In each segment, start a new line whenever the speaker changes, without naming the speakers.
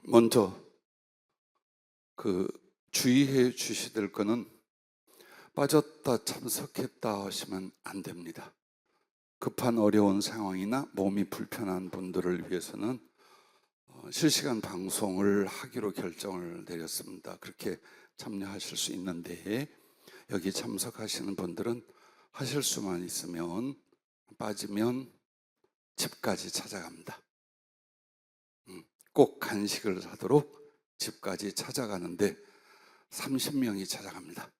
먼저 주의해 주셔야 될 거는 빠졌다 참석했다 하시면 안 됩니다. 급한 어려운 상황이나 몸이 불편한 분들을 위해서는 실시간 방송을 하기로 결정을 내렸습니다. 그렇게 참여하실 수 있는데 여기 참석하시는 분들은 하실 수만 있으면 빠지면 집까지 찾아갑니다. 꼭 간식을 사도록 집까지 찾아가는데 30명이 찾아갑니다.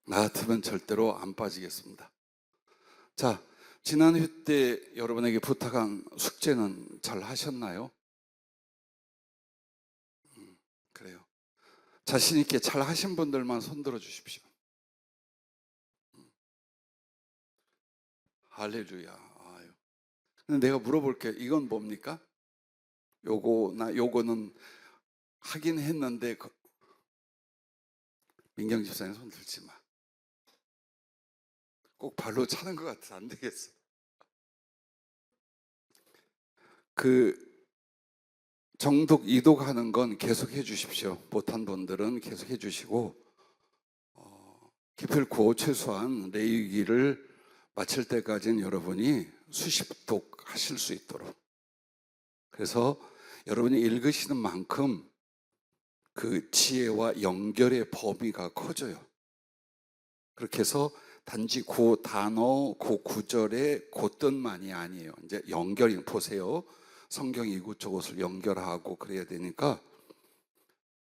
나 같으면 절대로 안 빠지겠습니다. 자, 지난 회 때 여러분에게 부탁한 숙제는 잘 하셨나요? 그래요. 자신 있게 잘 하신 분들만 손들어 주십시오. 할렐루야. 아유. 근데 내가 물어볼게요. 이건 뭡니까? 요거는 하긴 했는데 민경 집사님 손 들지 마. 꼭 발로 차는 것 같아. 안 되겠어. 정독, 이독하는 건 계속 해주십시오. 못한 분들은 계속 해주시고 기필코 최소한 레위기를 마칠 때까지는 여러분이 수십독 하실 수 있도록, 그래서 여러분이 읽으시는 만큼 그 지혜와 연결의 범위가 커져요. 그렇게 해서 단지 그 단어, 그 구절의 그 뜻만이 아니에요. 이제 연결이, 보세요. 성경이 이곳저곳을 연결하고 그래야 되니까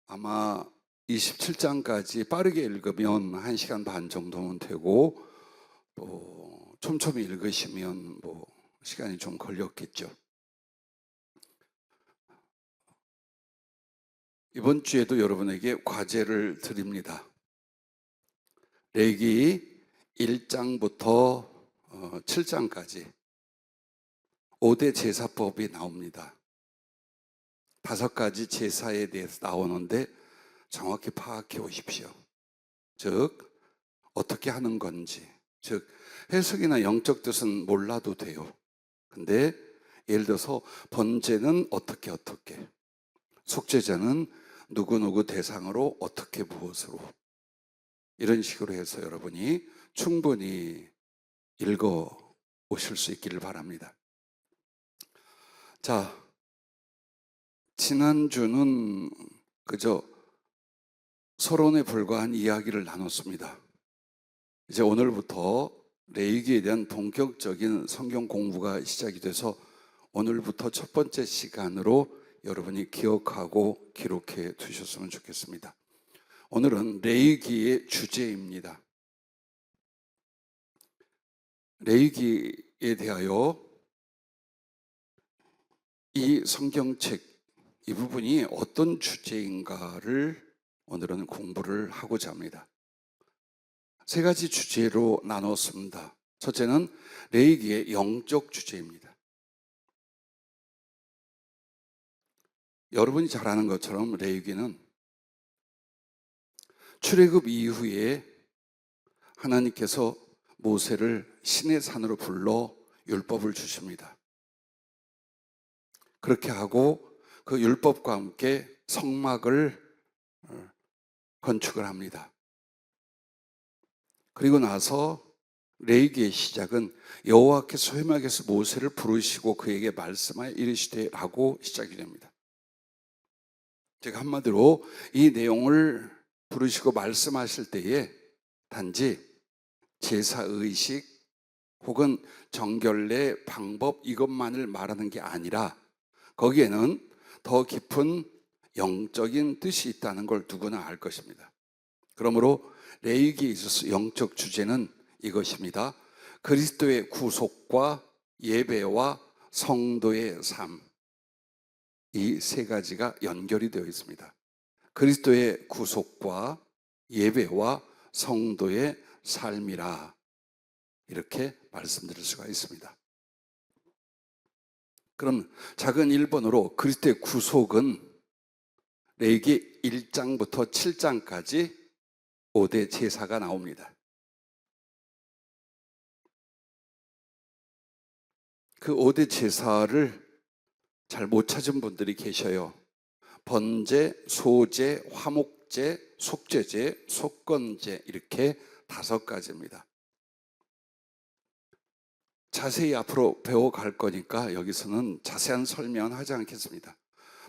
아마 27장까지 빠르게 읽으면 1시간 반 정도면 되고, 촘촘히 읽으시면 시간이 좀 걸렸겠죠. 이번 주에도 여러분에게 과제를 드립니다. 레위기 1장부터 7장까지 5대 제사법이 나옵니다. 5가지 제사에 대해서 나오는데 정확히 파악해 오십시오. 즉 어떻게 하는 건지, 즉 해석이나 영적 뜻은 몰라도 돼요. 근데 예를 들어서 번제는 어떻게, 속죄제는 누구누구 대상으로 어떻게, 무엇으로, 이런 식으로 해서 여러분이 충분히 읽어 오실 수 있기를 바랍니다. 자, 지난주는 그저 서론에 불과한 이야기를 나눴습니다. 이제 오늘부터 레위기에 대한 본격적인 성경 공부가 시작이 돼서 오늘부터 첫 번째 시간으로 여러분이 기억하고 기록해 두셨으면 좋겠습니다. 오늘은 레위기의 주제입니다. 레위기에 대하여 이 성경책, 이 부분이 어떤 주제인가를 오늘은 공부를 하고자 합니다. 3가지 주제로 나눴습니다. 첫째는 레위기의 영적 주제입니다. 여러분이 잘 아는 것처럼 레위기는 출애굽 이후에 하나님께서 모세를 시내 산으로 불러 율법을 주십니다. 그렇게 하고 그 율법과 함께 성막을 건축을 합니다. 그리고 나서 레위기의 시작은 여호와께서 회막에서 모세를 부르시고 그에게 말씀하여 이르시되 라고 시작이 됩니다. 즉 한마디로 이 내용을 부르시고 말씀하실 때에 단지 제사의식 혹은 정결례 방법 이것만을 말하는 게 아니라 거기에는 더 깊은 영적인 뜻이 있다는 걸 누구나 알 것입니다. 그러므로 레위기에 있어서 영적 주제는 이것입니다. 그리스도의 구속과 예배와 성도의 삶, 이 3가지가 연결이 되어 있습니다. 그리스도의 구속과 예배와 성도의 삶이라, 이렇게 말씀드릴 수가 있습니다. 그럼 작은 1번으로 그리스도의 구속은 레위기 1장부터 7장까지 5대 제사가 나옵니다. 그 5대 제사를 잘 못 찾은 분들이 계셔요. 번제, 소제, 화목제, 속죄제, 속건제 이렇게 5가지입니다. 자세히 앞으로 배워갈 거니까 여기서는 자세한 설명은 하지 않겠습니다.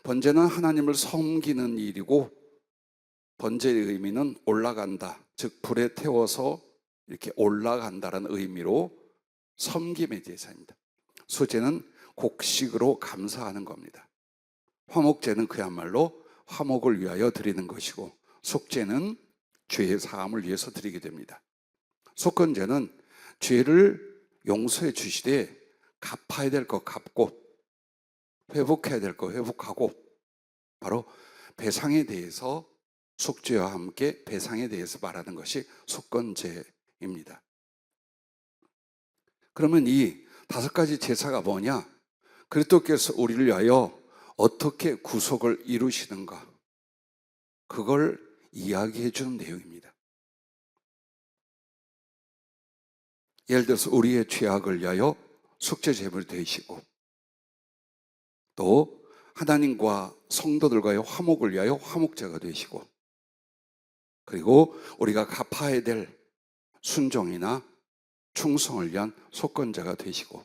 번제는 하나님을 섬기는 일이고 번제의 의미는 올라간다, 즉 불에 태워서 이렇게 올라간다는 의미로 섬김의 제사입니다. 소제는 곡식으로 감사하는 겁니다. 화목제는 그야말로 화목을 위하여 드리는 것이고, 속죄는 죄의 사함을 위해서 드리게 됩니다. 속건제는 죄를 용서해 주시되 갚아야 될 거 갚고 회복해야 될 거 회복하고, 바로 배상에 대해서, 속죄와 함께 배상에 대해서 말하는 것이 속건제입니다. 그러면 이 5가지 제사가 뭐냐? 그리스도께서 우리를 위하여 어떻게 구속을 이루시는가, 그걸 이야기해 주는 내용입니다. 예를 들어서 우리의 죄악을 위하여 속죄제물이 되시고, 또 하나님과 성도들과의 화목을 위하여 화목제가 되시고, 그리고 우리가 갚아야 될 순종이나 충성을 위한 속건제가 되시고,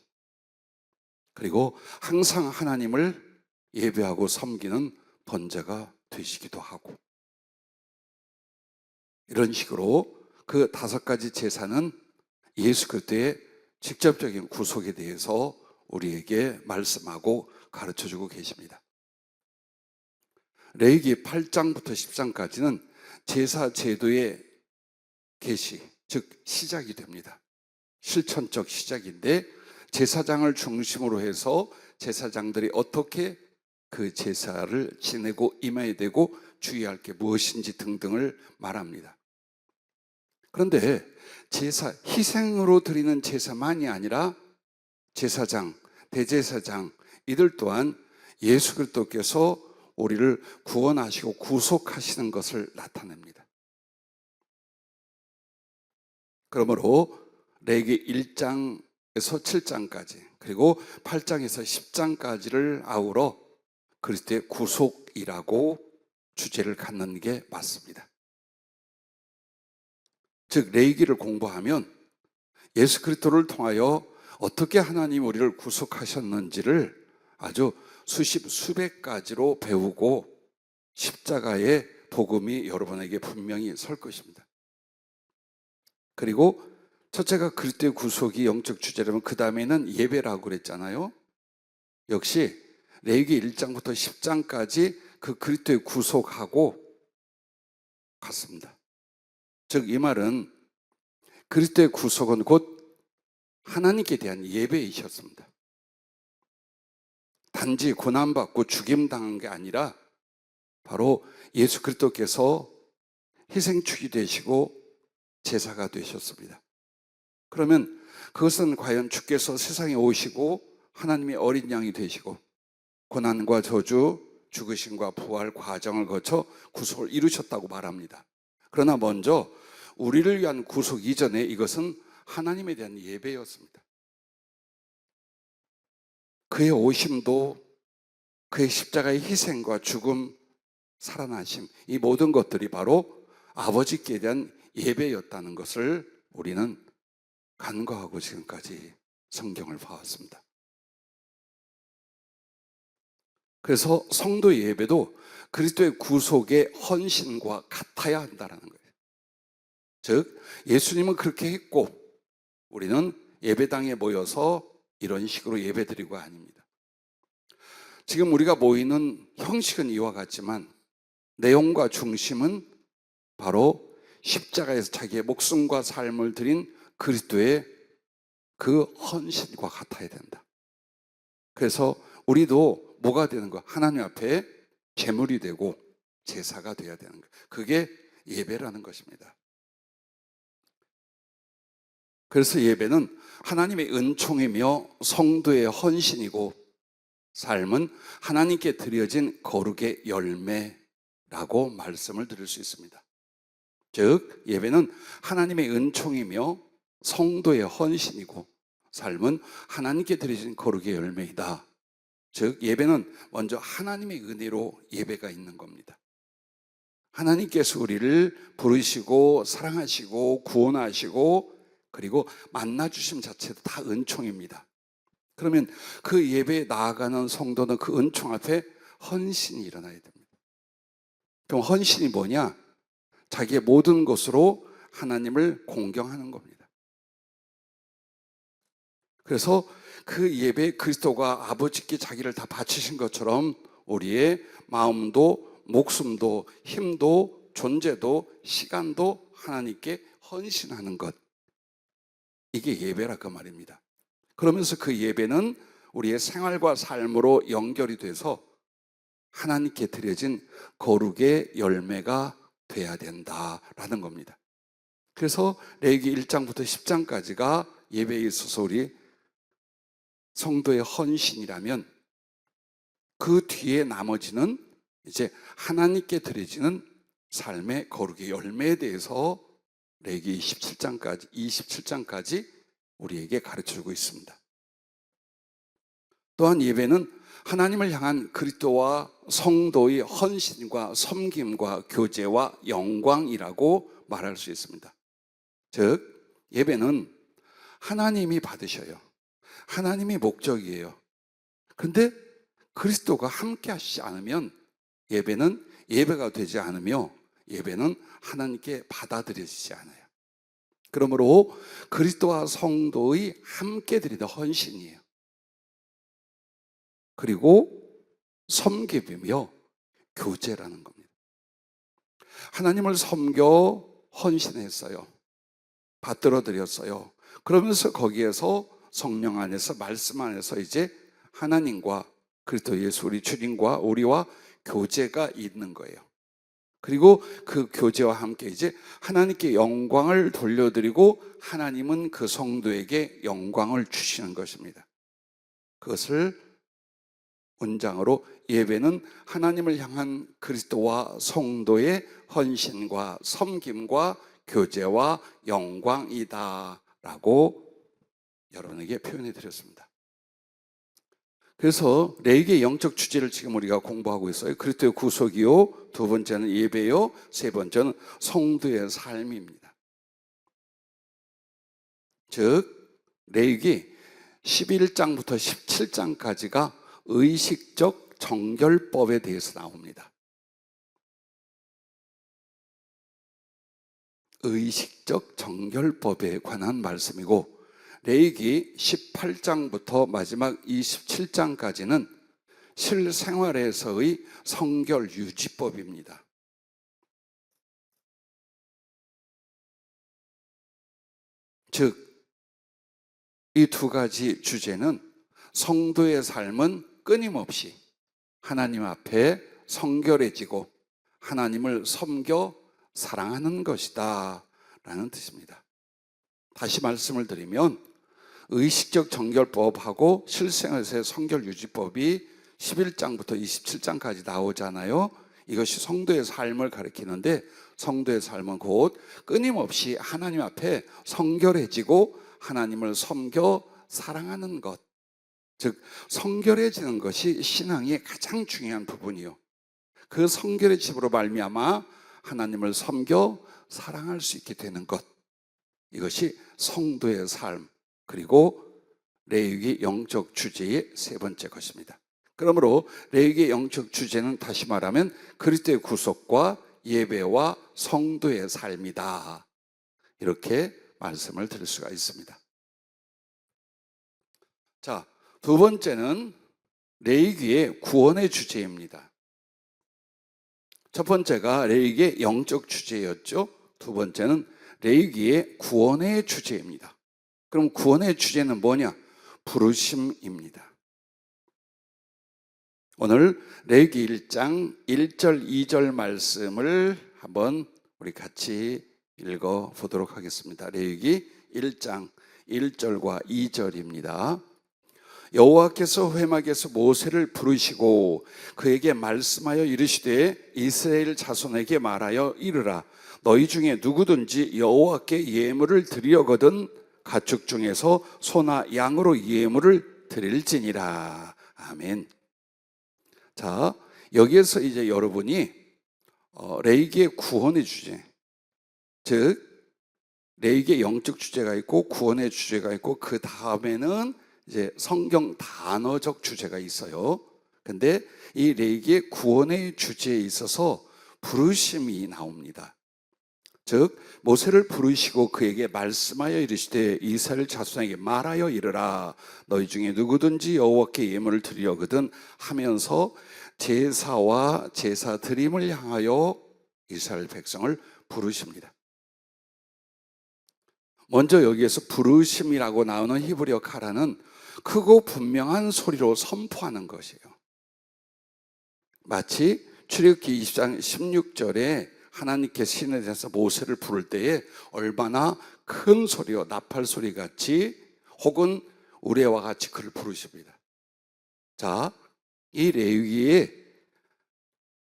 그리고 항상 하나님을 예배하고 섬기는 번제가 되시기도 하고, 이런 식으로 그 5가지 제사는 예수 그리스도의 직접적인 구속에 대해서 우리에게 말씀하고 가르쳐주고 계십니다. 레위기 8장부터 10장까지는 제사 제도의 개시, 즉 시작이 됩니다. 실천적 시작인데, 제사장을 중심으로 해서 제사장들이 어떻게 그 제사를 지내고 임해야 되고 주의할 게 무엇인지 등등을 말합니다. 그런데 제사, 희생으로 드리는 제사만이 아니라 제사장, 대제사장 이들 또한 예수 그리스도께서 우리를 구원하시고 구속하시는 것을 나타냅니다. 그러므로 레위기 1장에서 7장까지, 그리고 8장에서 10장까지를 아우러 그리스도의 구속이라고 주제를 갖는 게 맞습니다. 즉 레위기를 공부하면 예수 그리스도를 통하여 어떻게 하나님 우리를 구속하셨는지를 아주 수백 가지로 배우고, 십자가의 복음이 여러분에게 분명히 설 것입니다. 그리고 첫째가 그리스도의 구속이 영적 주제라면 그 다음에는 예배라고 그랬잖아요. 역시 레위기 1장부터 10장까지 그 그리스도의 구속하고 같습니다. 즉 이 말은 그리스도의 구속은 곧 하나님께 대한 예배이셨습니다. 단지 고난받고 죽임당한 게 아니라 바로 예수 그리스도께서 희생축이 되시고 제사가 되셨습니다. 그러면 그것은 과연 주께서 세상에 오시고 하나님의 어린 양이 되시고 고난과 저주, 죽으심과 부활 과정을 거쳐 구속을 이루셨다고 말합니다. 그러나 먼저 우리를 위한 구속 이전에 이것은 하나님에 대한 예배였습니다. 그의 오심도, 그의 십자가의 희생과 죽음, 살아나심, 이 모든 것들이 바로 아버지께 대한 예배였다는 것을 우리는 간과하고 지금까지 성경을 봐왔습니다. 그래서 성도의 예배도 그리스도의 구속의 헌신과 같아야 한다는 거예요. 즉 예수님은 그렇게 했고 우리는 예배당에 모여서 이런 식으로 예배드리고 아닙니다. 지금 우리가 모이는 형식은 이와 같지만 내용과 중심은 바로 십자가에서 자기의 목숨과 삶을 드린 그리스도의 그 헌신과 같아야 된다. 그래서 우리도 뭐가 되는 거야? 하나님 앞에 제물이 되고 제사가 되어야 되는 거예요. 그게 예배라는 것입니다. 그래서 예배는 하나님의 은총이며 성도의 헌신이고 삶은 하나님께 드려진 거룩의 열매라고 말씀을 드릴 수 있습니다. 즉 예배는 하나님의 은총이며 성도의 헌신이고 삶은 하나님께 드려진 거룩의 열매이다. 즉 예배는 먼저 하나님의 은혜로 예배가 있는 겁니다. 하나님께서 우리를 부르시고 사랑하시고 구원하시고 그리고 만나주심 자체도 다 은총입니다. 그러면 그 예배에 나아가는 성도는 그 은총 앞에 헌신이 일어나야 됩니다. 그럼 헌신이 뭐냐? 자기의 모든 것으로 하나님을 공경하는 겁니다. 그래서 그 예배에 그리스도가 아버지께 자기를 다 바치신 것처럼 우리의 마음도 목숨도 힘도 존재도 시간도 하나님께 헌신하는 것, 이게 예배라 그 말입니다. 그러면서 그 예배는 우리의 생활과 삶으로 연결이 돼서 하나님께 드려진 거룩의 열매가 돼야 된다라는 겁니다. 그래서 레위기 1장부터 10장까지가 예배에 있어서 우리 성도의 헌신이라면, 그 뒤에 나머지는 이제 하나님께 드려지는 삶의 거룩의 열매에 대해서 레위기 27장까지 우리에게 가르쳐주고 있습니다. 또한 예배는 하나님을 향한 그리스도와 성도의 헌신과 섬김과 교제와 영광이라고 말할 수 있습니다. 즉 예배는 하나님이 받으셔요. 하나님이 목적이에요. 그런데 그리스도가 함께 하시지 않으면 예배는 예배가 되지 않으며 예배는 하나님께 받아들여지지 않아요. 그러므로 그리스도와 성도의 함께 드리는 헌신이에요. 그리고 섬김이며 교제라는 겁니다. 하나님을 섬겨 헌신했어요. 받들어 드렸어요. 그러면서 거기에서 성령 안에서, 말씀 안에서 이제 하나님과 그리스도 예수 우리 주님과 우리와 교제가 있는 거예요. 그리고 그 교제와 함께 이제 하나님께 영광을 돌려드리고 하나님은 그 성도에게 영광을 주시는 것입니다. 그것을 문장으로 예배는 하나님을 향한 그리스도와 성도의 헌신과 섬김과 교제와 영광이다 라고 여러분에게 표현해 드렸습니다. 그래서 레위기의 영적 주제를 지금 우리가 공부하고 있어요. 그리스도의 구속이요, 두 번째는 예배요, 세 번째는 성도의 삶입니다. 즉 레위기 11장부터 17장까지가 의식적 정결법에 대해서 나옵니다. 의식적 정결법에 관한 말씀이고, 레위기 18장부터 마지막 27장까지는 실생활에서의 성결 유지법입니다. 즉 이 두 가지 주제는 성도의 삶은 끊임없이 하나님 앞에 성결해지고 하나님을 섬겨 사랑하는 것이다 라는 뜻입니다. 다시 말씀을 드리면 의식적 정결법하고 실생활에서의 성결 유지법이 11장부터 27장까지 나오잖아요. 이것이 성도의 삶을 가리키는데, 성도의 삶은 곧 끊임없이 하나님 앞에 성결해지고 하나님을 섬겨 사랑하는 것, 즉 성결해지는 것이 신앙의 가장 중요한 부분이요, 그 성결해짐으로 말미암아 하나님을 섬겨 사랑할 수 있게 되는 것, 이것이 성도의 삶, 그리고 레위기 영적 주제의 세 번째 것입니다. 그러므로 레위기 영적 주제는 다시 말하면 그리스도의 구속과 예배와 성도의 삶이다, 이렇게 말씀을 드릴 수가 있습니다. 자, 두 번째는 레위기의 구원의 주제입니다. 첫 번째가 레위기의 영적 주제였죠. 두 번째는 레위기의 구원의 주제입니다. 그럼 구원의 주제는 뭐냐? 부르심입니다. 오늘 레위기 1장 1절 2절 말씀을 한번 우리 같이 읽어보도록 하겠습니다. 레위기 1장 1절과 2절입니다. 여호와께서 회막에서 모세를 부르시고 그에게 말씀하여 이르시되 이스라엘 자손에게 말하여 이르라. 너희 중에 누구든지 여호와께 예물을 드리려거든 가축 중에서 소나 양으로 예물을 드릴지니라. 아멘. 자, 여기에서 이제 여러분이 레위기의 구원의 주제, 즉 레위기의 영적 주제가 있고 구원의 주제가 있고 그 다음에는 이제 성경 단어적 주제가 있어요. 근데 이 레위기의 구원의 주제에 있어서 부르심이 나옵니다. 즉 모세를 부르시고 그에게 말씀하여 이르시되 이스라엘 자손에게 말하여 이르라 너희 중에 누구든지 여호와께 예물을 드리려거든 하면서 제사와 제사 드림을 향하여 이스라엘 백성을 부르십니다. 먼저 여기에서 부르심이라고 나오는 히브리어 카라는 크고 분명한 소리로 선포하는 것이에요. 마치 출애굽기 20장 16절에 하나님께서 신에 대해서 모세를 부를 때에 얼마나 큰 소리요 나팔 소리 같이 혹은 우레와 같이 그를 부르십니다. 자, 이 레위기에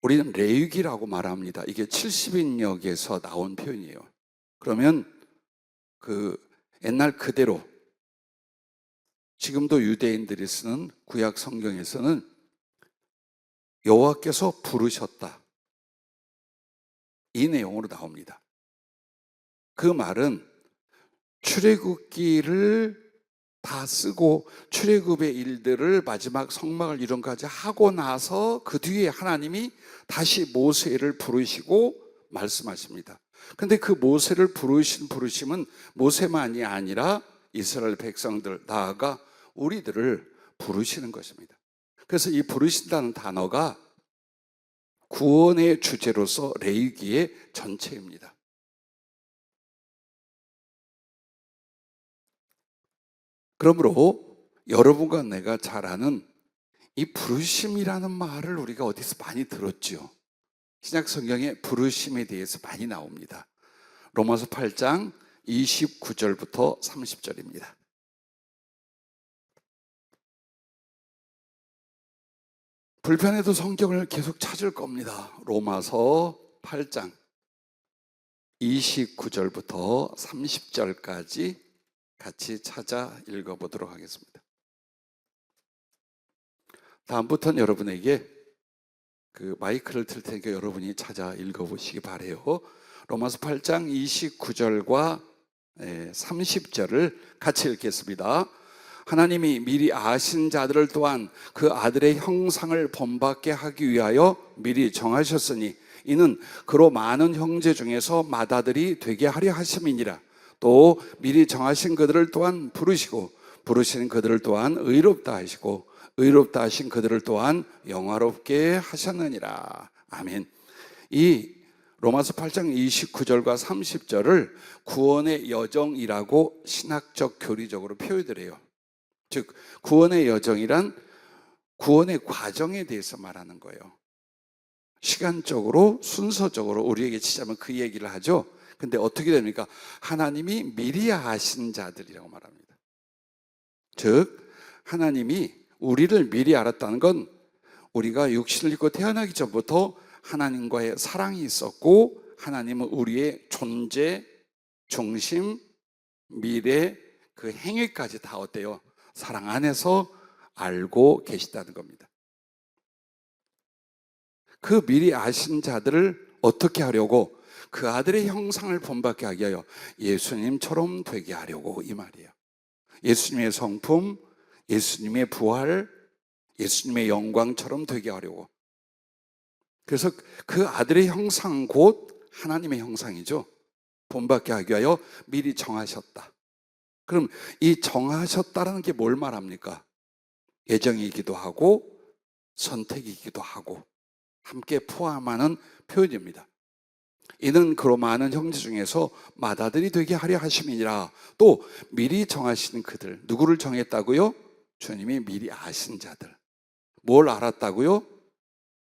우리는 레위기라고 말합니다. 이게 70인역에서 나온 표현이에요. 그러면 그 옛날 그대로 지금도 유대인들이 쓰는 구약 성경에서는 여호와께서 부르셨다, 이 내용으로 나옵니다. 그 말은 출애굽기를 다 쓰고 출애굽의 일들을 마지막 성막을 이룬까지 하고 나서 그 뒤에 하나님이 다시 모세를 부르시고 말씀하십니다. 근데 그 모세를 부르신 부르심은 모세만이 아니라 이스라엘 백성들, 나아가 우리들을 부르시는 것입니다. 그래서 이 부르신다는 단어가 구원의 주제로서 레위기의 전체입니다. 그러므로 여러분과 내가 잘 아는 이 부르심이라는 말을 우리가 어디서 많이 들었죠. 신약 성경에 부르심에 대해서 많이 나옵니다. 로마서 8장 29절부터 30절입니다. 불편해도 성경을 계속 찾을 겁니다. 로마서 8장 29절부터 30절까지 같이 찾아 읽어보도록 하겠습니다. 다음부터는 여러분에게 그 마이크를 틀 테니까 여러분이 찾아 읽어보시기 바래요. 로마서 8장 29절과 30절을 같이 읽겠습니다. 하나님이 미리 아신 자들을 또한 그 아들의 형상을 본받게 하기 위하여 미리 정하셨으니 이는 그로 많은 형제 중에서 맏아들이 되게 하려 하심이니라. 또 미리 정하신 그들을 또한 부르시고 부르신 그들을 또한 의롭다 하시고 의롭다 하신 그들을 또한 영화롭게 하셨느니라. 아멘. 이 로마서 8장 29절과 30절을 구원의 여정이라고 신학적 교리적으로 표현을 해요. 즉 구원의 여정이란 구원의 과정에 대해서 말하는 거예요. 시간적으로 순서적으로 우리에게 치자면 그 얘기를 하죠. 근데 어떻게 됩니까? 하나님이 미리 아신 자들이라고 말합니다. 즉 하나님이 우리를 미리 알았다는 건 우리가 육신을 입고 태어나기 전부터 하나님과의 사랑이 있었고 하나님은 우리의 존재, 중심, 미래, 그 행위까지 다 어때요? 사랑 안에서 알고 계시다는 겁니다. 그 미리 아신 자들을 어떻게 하려고? 그 아들의 형상을 본받게 하기 위하여 예수님처럼 되게 하려고, 이 말이에요. 예수님의 성품, 예수님의 부활, 예수님의 영광처럼 되게 하려고. 그래서 그 아들의 형상 곧 하나님의 형상이죠. 본받게 하기 위하여 미리 정하셨다. 그럼 이 정하셨다라는 게 뭘 말합니까? 예정이기도 하고 선택이기도 하고 함께 포함하는 표현입니다. 이는 그로 많은 형제 중에서 맏아들이 되게 하려 하심이니라. 또 미리 정하신 그들, 누구를 정했다고요? 주님이 미리 아신 자들. 뭘 알았다고요?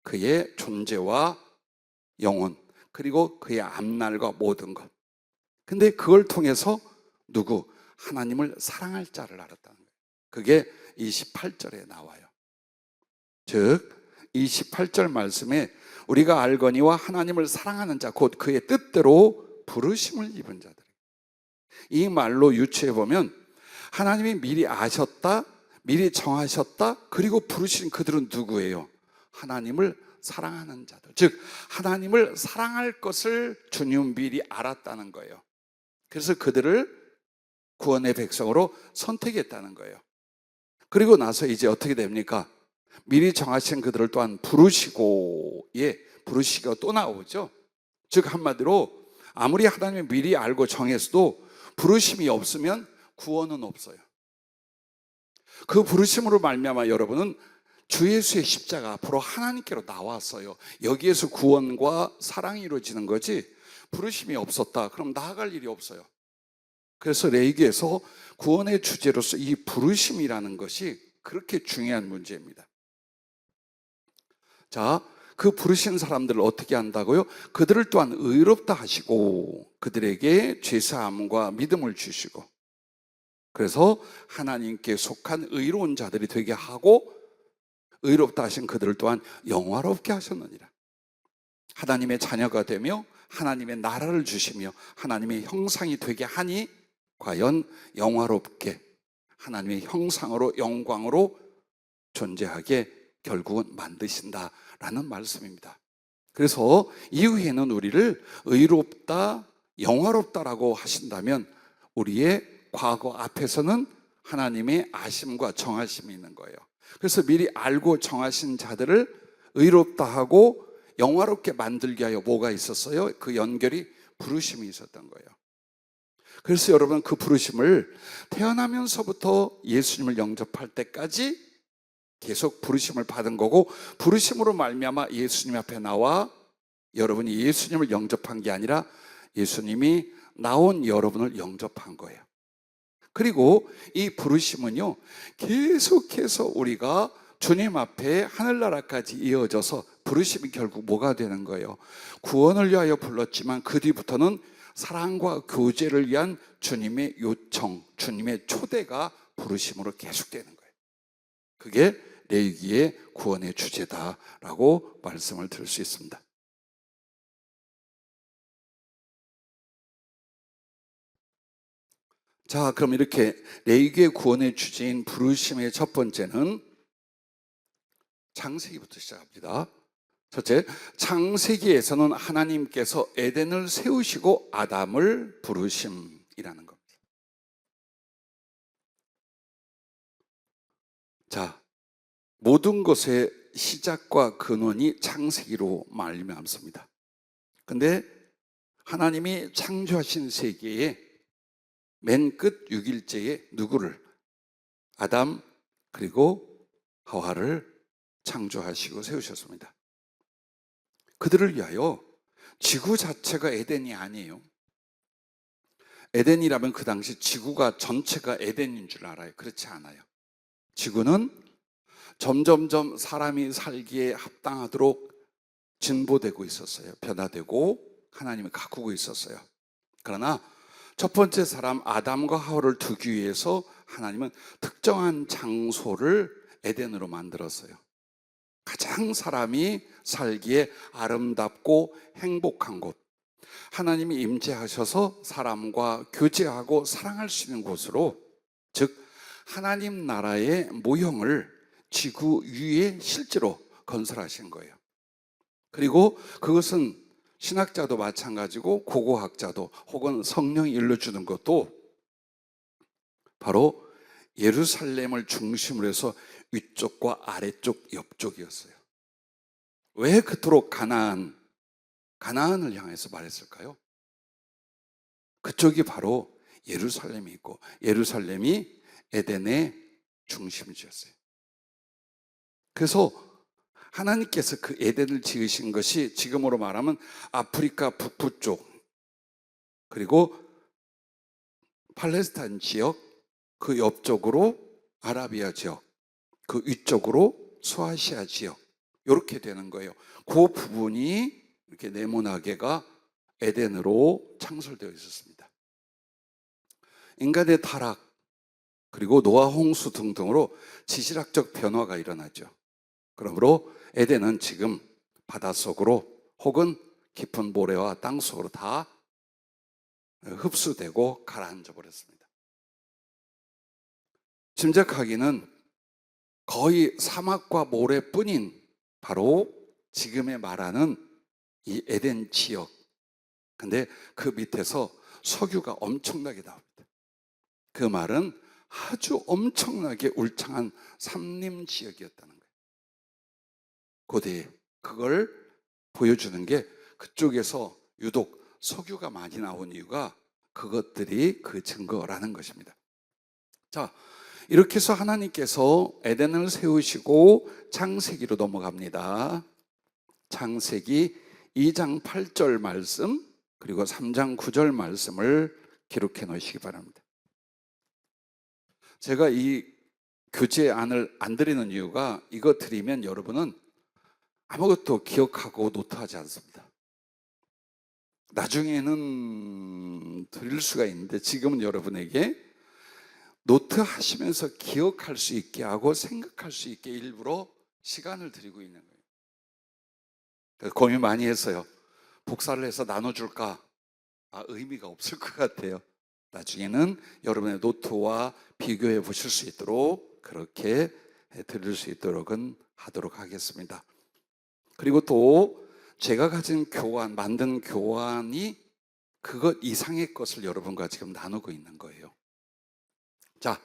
그의 존재와 영혼, 그리고 그의 앞날과 모든 것. 근데 그걸 통해서 누구? 하나님을 사랑할 자를 알았다는 거예요. 그게 28절에 나와요. 즉 28절 말씀에 우리가 알거니와 하나님을 사랑하는 자, 곧 그의 뜻대로 부르심을 입은 자들. 이 말로 유추해 보면 하나님이 미리 아셨다, 미리 정하셨다, 그리고 부르신 그들은 누구예요? 하나님을 사랑하는 자들, 즉 하나님을 사랑할 것을 주님 미리 알았다는 거예요. 그래서 그들을 구원의 백성으로 선택했다는 거예요. 그리고 나서 이제 어떻게 됩니까? 미리 정하신 그들을 또한 부르시고, 부르시기가 또 나오죠. 즉 한마디로 아무리 하나님이 미리 알고 정했어도 부르심이 없으면 구원은 없어요. 그 부르심으로 말미암아 여러분은 주 예수의 십자가 앞으로 하나님께로 나왔어요. 여기에서 구원과 사랑이 이루어지는 거지, 부르심이 없었다 그럼 나아갈 일이 없어요. 그래서 레위기에서 구원의 주제로서 이 부르심이라는 것이 그렇게 중요한 문제입니다. 자, 그 부르신 사람들을 어떻게 한다고요? 그들을 또한 의롭다 하시고 그들에게 죄사함과 믿음을 주시고, 그래서 하나님께 속한 의로운 자들이 되게 하고 의롭다 하신 그들을 또한 영화롭게 하셨느니라. 하나님의 자녀가 되며 하나님의 나라를 주시며 하나님의 형상이 되게 하니 과연 영화롭게 하나님의 형상으로 영광으로 존재하게 결국은 만드신다라는 말씀입니다. 그래서 이후에는 우리를 의롭다, 영화롭다라고 하신다면 우리의 과거 앞에서는 하나님의 아심과 정하심이 있는 거예요. 그래서 미리 알고 정하신 자들을 의롭다 하고 영화롭게 만들게 하여 뭐가 있었어요? 그 연결이 부르심이 있었던 거예요. 그래서 여러분 그 부르심을 태어나면서부터 예수님을 영접할 때까지 계속 부르심을 받은 거고, 부르심으로 말미암아 예수님 앞에 나와 여러분이 예수님을 영접한 게 아니라 예수님이 나온 여러분을 영접한 거예요. 그리고 이 부르심은요 계속해서 우리가 주님 앞에 하늘나라까지 이어져서 부르심이 결국 뭐가 되는 거예요? 구원을 위하여 불렀지만 그 뒤부터는 사랑과 교제를 위한 주님의 요청, 주님의 초대가 부르심으로 계속되는 거예요. 그게 레위기의 구원의 주제다라고 말씀을 드릴 수 있습니다. 자, 그럼 이렇게 레위기의 구원의 주제인 부르심의 첫 번째는 창세기부터 시작합니다. 첫째, 창세기에서는 하나님께서 에덴을 세우시고 아담을 부르심이라는 겁니다. 자, 모든 것의 시작과 근원이 창세기로 말미암습니다. 근데 하나님이 창조하신 세계에 맨 끝 6일째에 누구를? 아담 그리고 하와를 창조하시고 세우셨습니다. 그들을 위하여 지구 자체가 에덴이 아니에요. 에덴이라면 그 당시 지구가 전체가 에덴인 줄 알아요. 그렇지 않아요. 지구는 점점점 사람이 살기에 합당하도록 진보되고 있었어요. 변화되고 하나님이 가꾸고 있었어요. 그러나 첫 번째 사람 아담과 하와를 두기 위해서 하나님은 특정한 장소를 에덴으로 만들었어요. 가장 사람이 살기에 아름답고 행복한 곳, 하나님이 임재하셔서 사람과 교제하고 사랑할 수 있는 곳으로, 즉 하나님 나라의 모형을 지구 위에 실제로 건설하신 거예요. 그리고 그것은 신학자도 마찬가지고 고고학자도 혹은 성령이 일러주는 것도 바로 예루살렘을 중심으로 해서 위쪽과 아래쪽, 옆쪽이었어요. 왜 그토록 가나안을 향해서 말했을까요? 그쪽이 바로 예루살렘이 있고 예루살렘이 에덴의 중심지였어요. 그래서 하나님께서 그 에덴을 지으신 것이 지금으로 말하면 아프리카 북부 쪽, 그리고 팔레스타인 지역, 그 옆쪽으로 아라비아 지역, 그 위쪽으로 소아시아 지역, 이렇게 되는 거예요. 그 부분이 이렇게 네모나게가 에덴으로 창설되어 있었습니다. 인간의 타락, 그리고 노아 홍수 등등으로 지질학적 변화가 일어나죠. 그러므로 에덴은 지금 바닷속으로 혹은 깊은 모래와 땅속으로 다 흡수되고 가라앉아 버렸습니다. 짐작하기는 거의 사막과 모래뿐인 바로 지금의 말하는 이 에덴 지역. 근데 그 밑에서 석유가 엄청나게 나옵니다. 그 말은 아주 엄청나게 울창한 산림 지역이었다는 거예요. 고대에. 그걸 보여주는 게 그쪽에서 유독 석유가 많이 나온 이유가 그것들이 그 증거라는 것입니다. 자, 이렇게 해서 하나님께서 에덴을 세우시고 창세기로 넘어갑니다. 창세기 2장 8절 말씀, 그리고 3장 9절 말씀을 기록해 놓으시기 바랍니다. 제가 이 교재안을 안 드리는 이유가 이거 드리면 여러분은 아무것도 기억하고 노트하지 않습니다. 나중에는 드릴 수가 있는데 지금은 여러분에게 노트하시면서 기억할 수 있게 하고 생각할 수 있게 일부러 시간을 드리고 있는 거예요. 그래서 고민 많이 했어요. 복사를 해서 나눠줄까? 의미가 없을 것 같아요. 나중에는 여러분의 노트와 비교해 보실 수 있도록 그렇게 드릴 수 있도록은 하도록 하겠습니다. 그리고 또 제가 가진 교환, 만든 교환이 그것 이상의 것을 여러분과 지금 나누고 있는 거예요. 자,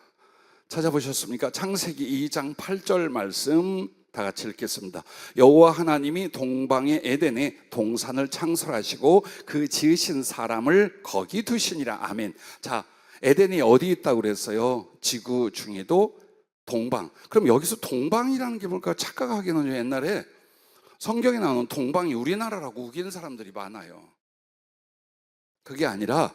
찾아보셨습니까? 창세기 2장 8절 말씀 다 같이 읽겠습니다. 여호와 하나님이 동방의 에덴에 동산을 창설하시고 그 지으신 사람을 거기 두시니라. 아멘. 자, 에덴이 어디 있다고 그랬어요? 지구 중에도 동방. 그럼 여기서 동방이라는 게 뭘까? 착각하기는 옛날에 성경에 나오는 동방이 우리나라라고 우기는 사람들이 많아요. 그게 아니라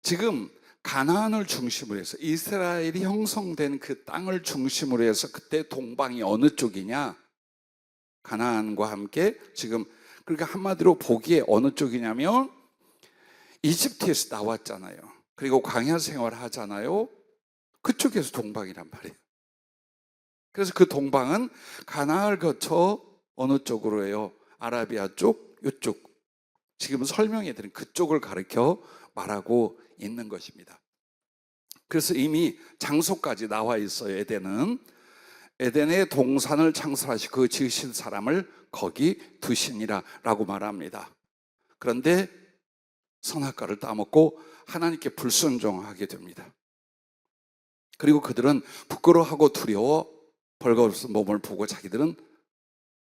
지금 가나안을 중심으로 해서 이스라엘이 형성된 그 땅을 중심으로 해서 그때 동방이 어느 쪽이냐? 가나안과 함께 지금, 그러니까 한마디로 보기에 어느 쪽이냐면 이집트에서 나왔잖아요. 그리고 광야 생활을 하잖아요. 그쪽에서 동방이란 말이에요. 그래서 그 동방은 가나안을 거쳐 어느 쪽으로 해요? 아라비아 쪽, 이쪽. 지금 설명해 드린 그쪽을 가리켜 말하고 있는 것입니다. 그래서 이미 장소까지 나와 있어요. 에덴의 동산을 창설하시고 그 지으신 사람을 거기 두시니라 라고 말합니다. 그런데 선악과를 따먹고 하나님께 불순종하게 됩니다. 그리고 그들은 부끄러워하고 두려워 벌거벗은 몸을 보고 자기들은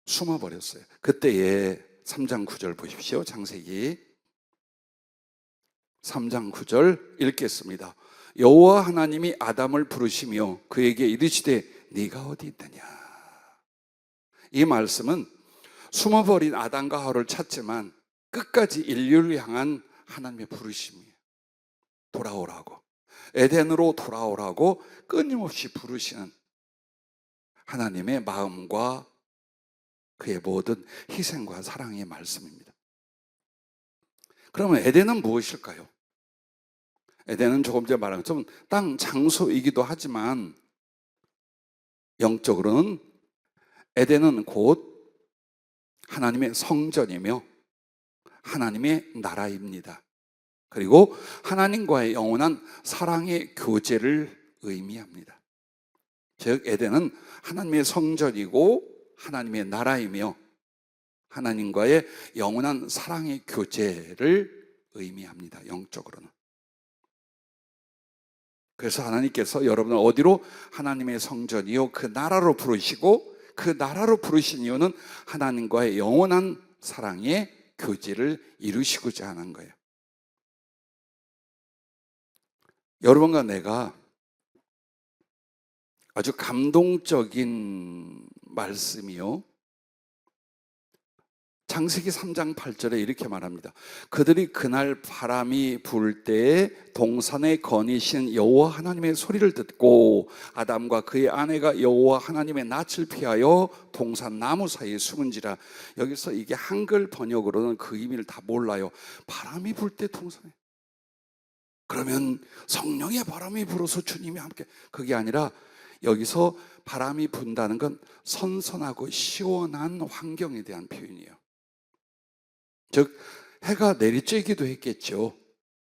숨어버렸어요. 그때에 3장 9절 보십시오. 창세기 3장 9절 읽겠습니다. 여호와 하나님이 아담을 부르시며 그에게 이르시되 네가 어디 있느냐. 이 말씀은 숨어버린 아담과 하와를 찾지만 끝까지 인류를 향한 하나님의 부르심이에요. 돌아오라고, 에덴으로 돌아오라고 끊임없이 부르시는 하나님의 마음과 그의 모든 희생과 사랑의 말씀입니다. 그러면 에덴은 무엇일까요? 에덴은 조금 전에 말한 것처럼 땅 장소이기도 하지만 영적으로는 에덴은 곧 하나님의 성전이며 하나님의 나라입니다. 그리고 하나님과의 영원한 사랑의 교제를 의미합니다. 즉 에덴은 하나님의 성전이고 하나님의 나라이며 하나님과의 영원한 사랑의 교제를 의미합니다. 영적으로는. 그래서 하나님께서 여러분을 어디로? 하나님의 성전이요 그 나라로 부르시고, 그 나라로 부르신 이유는 하나님과의 영원한 사랑의 교제를 이루시고자 하는 거예요. 여러분과 내가 아주 감동적인 말씀이요, 창세기 3장 8절에 이렇게 말합니다. 그들이 그날 바람이 불 때에 동산에 거니신 여호와 하나님의 소리를 듣고 아담과 그의 아내가 여호와 하나님의 낯을 피하여 동산 나무 사이에 숨은지라. 여기서 이게 한글 번역으로는 그 의미를 다 몰라요. 바람이 불 때 동산에, 그러면 성령의 바람이 불어서 주님이 함께, 그게 아니라 여기서 바람이 분다는 건 선선하고 시원한 환경에 대한 표현이에요. 즉 해가 내리쬐기도 했겠죠.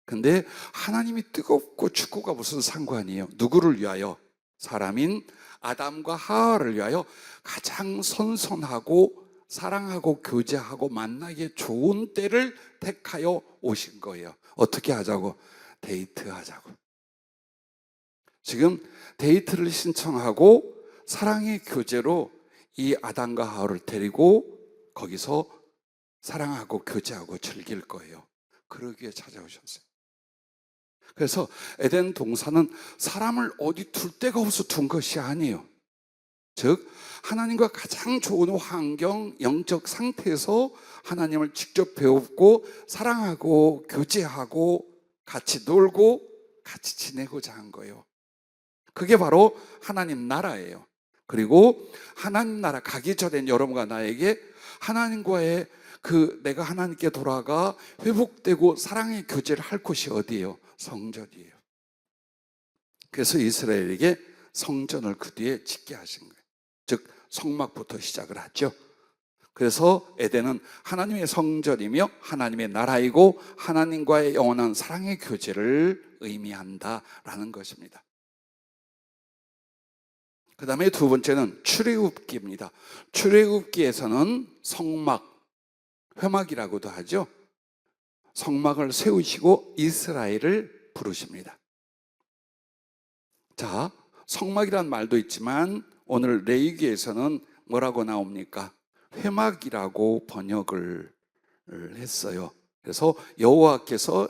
근데 하나님이 뜨겁고 춥고가 무슨 상관이에요? 누구를 위하여? 사람인 아담과 하와를 위하여 가장 선선하고 사랑하고 교제하고 만나기에 좋은 때를 택하여 오신 거예요. 어떻게 하자고? 데이트하자고. 지금 데이트를 신청하고 사랑의 교제로 이 아담과 하와를 데리고 거기서 사랑하고 교제하고 즐길 거예요. 그러기 위해 찾아오셨어요. 그래서 에덴 동산은 사람을 어디 둘 데가 없어 둔 것이 아니에요. 즉 하나님과 가장 좋은 환경, 영적 상태에서 하나님을 직접 배우고 사랑하고 교제하고 같이 놀고 같이 지내고자 한 거예요. 그게 바로 하나님 나라예요. 그리고 하나님 나라 가기 전엔 여러분과 나에게 하나님과의 내가 하나님께 돌아가 회복되고 사랑의 교제를 할 곳이 어디예요? 성전이에요. 그래서 이스라엘에게 성전을 그 뒤에 짓게 하신 거예요. 즉 성막부터 시작을 하죠. 그래서 에덴은 하나님의 성전이며 하나님의 나라이고 하나님과의 영원한 사랑의 교제를 의미한다라는 것입니다. 그 다음에 두 번째는 출애굽기입니다. 출애굽기에서는 성막, 회막이라고도 하죠. 성막을 세우시고 이스라엘을 부르십니다. 자, 성막이란 말도 있지만 오늘 레위기에서는 뭐라고 나옵니까? 회막이라고 번역을 했어요. 그래서 여호와께서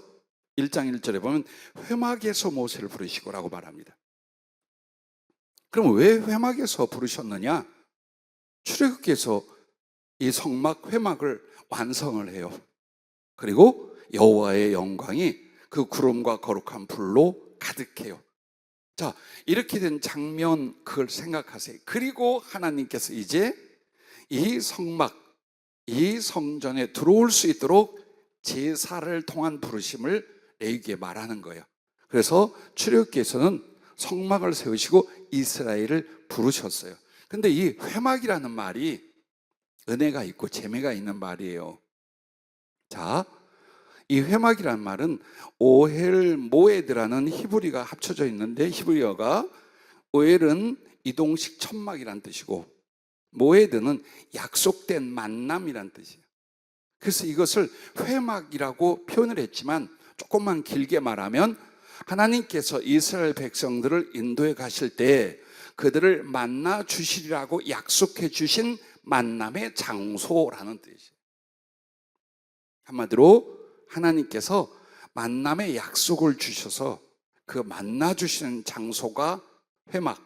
1장 1절에 보면 회막에서 모세를 부르시고라고 말합니다. 그럼 왜 회막에서 부르셨느냐? 출애굽기에서 이 성막 회막을 완성을 해요. 그리고 여호와의 영광이 그 구름과 거룩한 불로 가득해요. 자, 이렇게 된 장면 그걸 생각하세요. 그리고 하나님께서 이제 이 성막, 이 성전에 들어올 수 있도록 제사를 통한 부르심을 레위기에 말하는 거예요. 그래서 출애굽기에서는 성막을 세우시고 이스라엘을 부르셨어요. 근데 이 회막이라는 말이 은혜가 있고 재미가 있는 말이에요. 자, 이 회막이라는 말은 오헬 모에드라는 히브리가 합쳐져 있는데 히브리어가 오헬은 이동식 천막이란 뜻이고 모에드는 약속된 만남이란 뜻이에요. 그래서 이것을 회막이라고 표현을 했지만 조금만 길게 말하면 하나님께서 이스라엘 백성들을 인도해 가실 때 그들을 만나 주시리라고 약속해 주신 만남의 장소라는 뜻이에요. 한마디로 하나님께서 만남의 약속을 주셔서 그 만나 주시는 장소가 회막,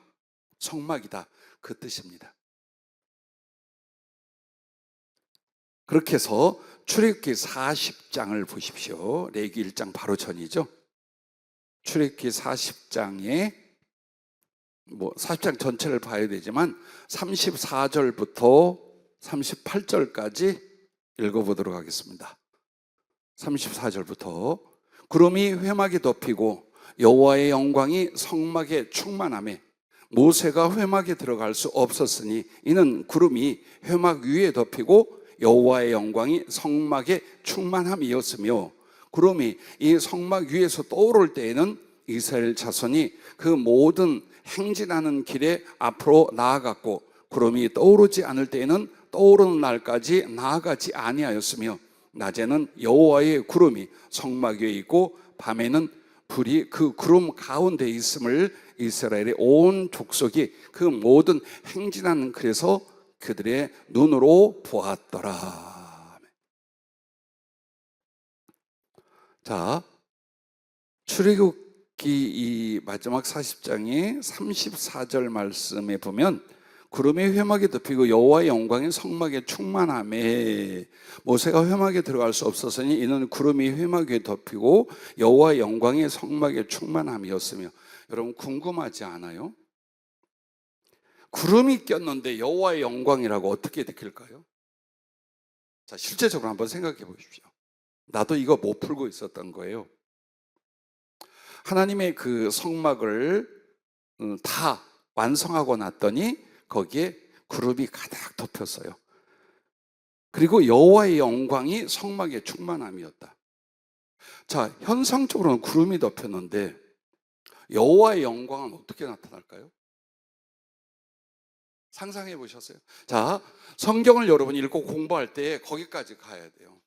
성막이다, 그 뜻입니다. 그렇게 해서 출애굽기 40장을 보십시오. 레위기 1장 바로 전이죠. 출애굽기 40장에 40장 전체를 봐야 되지만 34절부터 38절까지 읽어보도록 하겠습니다. 34절부터 구름이 회막에 덮이고 여호와의 영광이 성막에 충만하매 모세가 회막에 들어갈 수 없었으니 이는 구름이 회막 위에 덮이고 여호와의 영광이 성막에 충만함이었으며 구름이 이 성막 위에서 떠오를 때에는 이스라엘 자손이 그 모든 행진하는 길에 앞으로 나아갔고 구름이 떠오르지 않을 때에는 떠오르는 날까지 나아가지 아니하였으며 낮에는 여호와의 구름이 성막 위에 있고 밤에는 불이 그 구름 가운데 있음을 이스라엘의 온 족속이 그 모든 행진하는 길에서 그들의 눈으로 보았더라. 자, 출애굽기 이 마지막 40장의 34절 말씀에 보면 구름이 회막에 덮이고 여호와의 영광이 성막에 충만하매 모세가 회막에 들어갈 수 없었으니 이는 구름이 회막 위에 덮이고 여호와의 영광이 성막에 충만함이었으며. 여러분 궁금하지 않아요? 구름이 꼈는데 여호와의 영광이라고 어떻게 느낄까요? 자, 실제적으로 한번 생각해 보십시오. 나도 이거 못 풀고 있었던 거예요. 하나님의 그 성막을 다 완성하고 났더니 거기에 구름이 가득 덮였어요. 그리고 여호와의 영광이 성막에 충만함이었다. 자, 현상적으로는 구름이 덮였는데 여호와의 영광은 어떻게 나타날까요? 상상해 보셨어요? 자, 성경을 여러분이 읽고 공부할 때 거기까지 가야 돼요.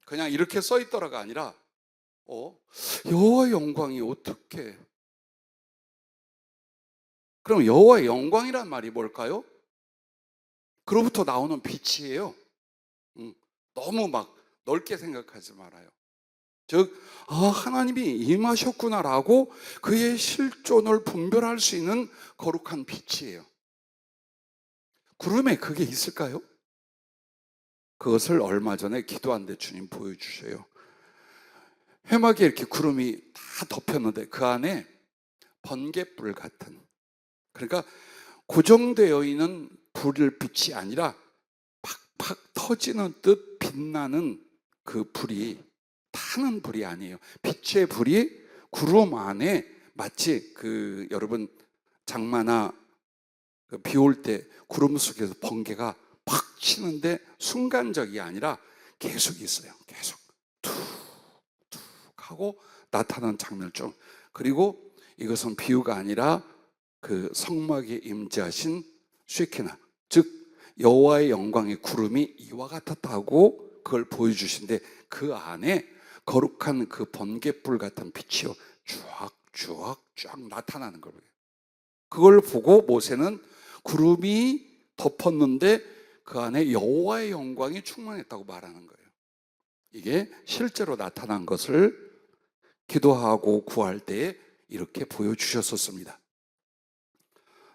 그냥 이렇게 써 있더라가 아니라 여호와의 영광이 어떻게, 그럼 여호와의 영광이란 말이 뭘까요? 그로부터 나오는 빛이에요. 너무 막 넓게 생각하지 말아요. 즉, 하나님이 임하셨구나라고 그의 실존을 분별할 수 있는 거룩한 빛이에요. 구름에 그게 있을까요? 그것을 얼마 전에 기도하는데 주님 보여주셔요. 해막에 이렇게 구름이 다 덮였는데 그 안에 번갯불 같은, 그러니까 고정되어 있는 불빛이 아니라 팍팍 터지는 듯 빛나는 그 불이, 타는 불이 아니에요. 빛의 불이 구름 안에 마치 여러분 장마나 비 올 때 구름 속에서 번개가 팍 치는데 순간적이 아니라 계속 있어요. 계속 툭툭 하고 나타나는 장면을 좀. 그리고 이것은 비유가 아니라 그 성막에 임재하신 쉐키나, 즉 여호와의 영광의 구름이 이와 같았다고 그걸 보여주신데 그 안에 거룩한 그 번갯불 같은 빛이요 쫙 나타나는 거예요. 그걸 보고 모세는 구름이 덮었는데 그 안에 여호와의 영광이 충만했다고 말하는 거예요. 이게 실제로 나타난 것을 기도하고 구할 때에 이렇게 보여주셨었습니다.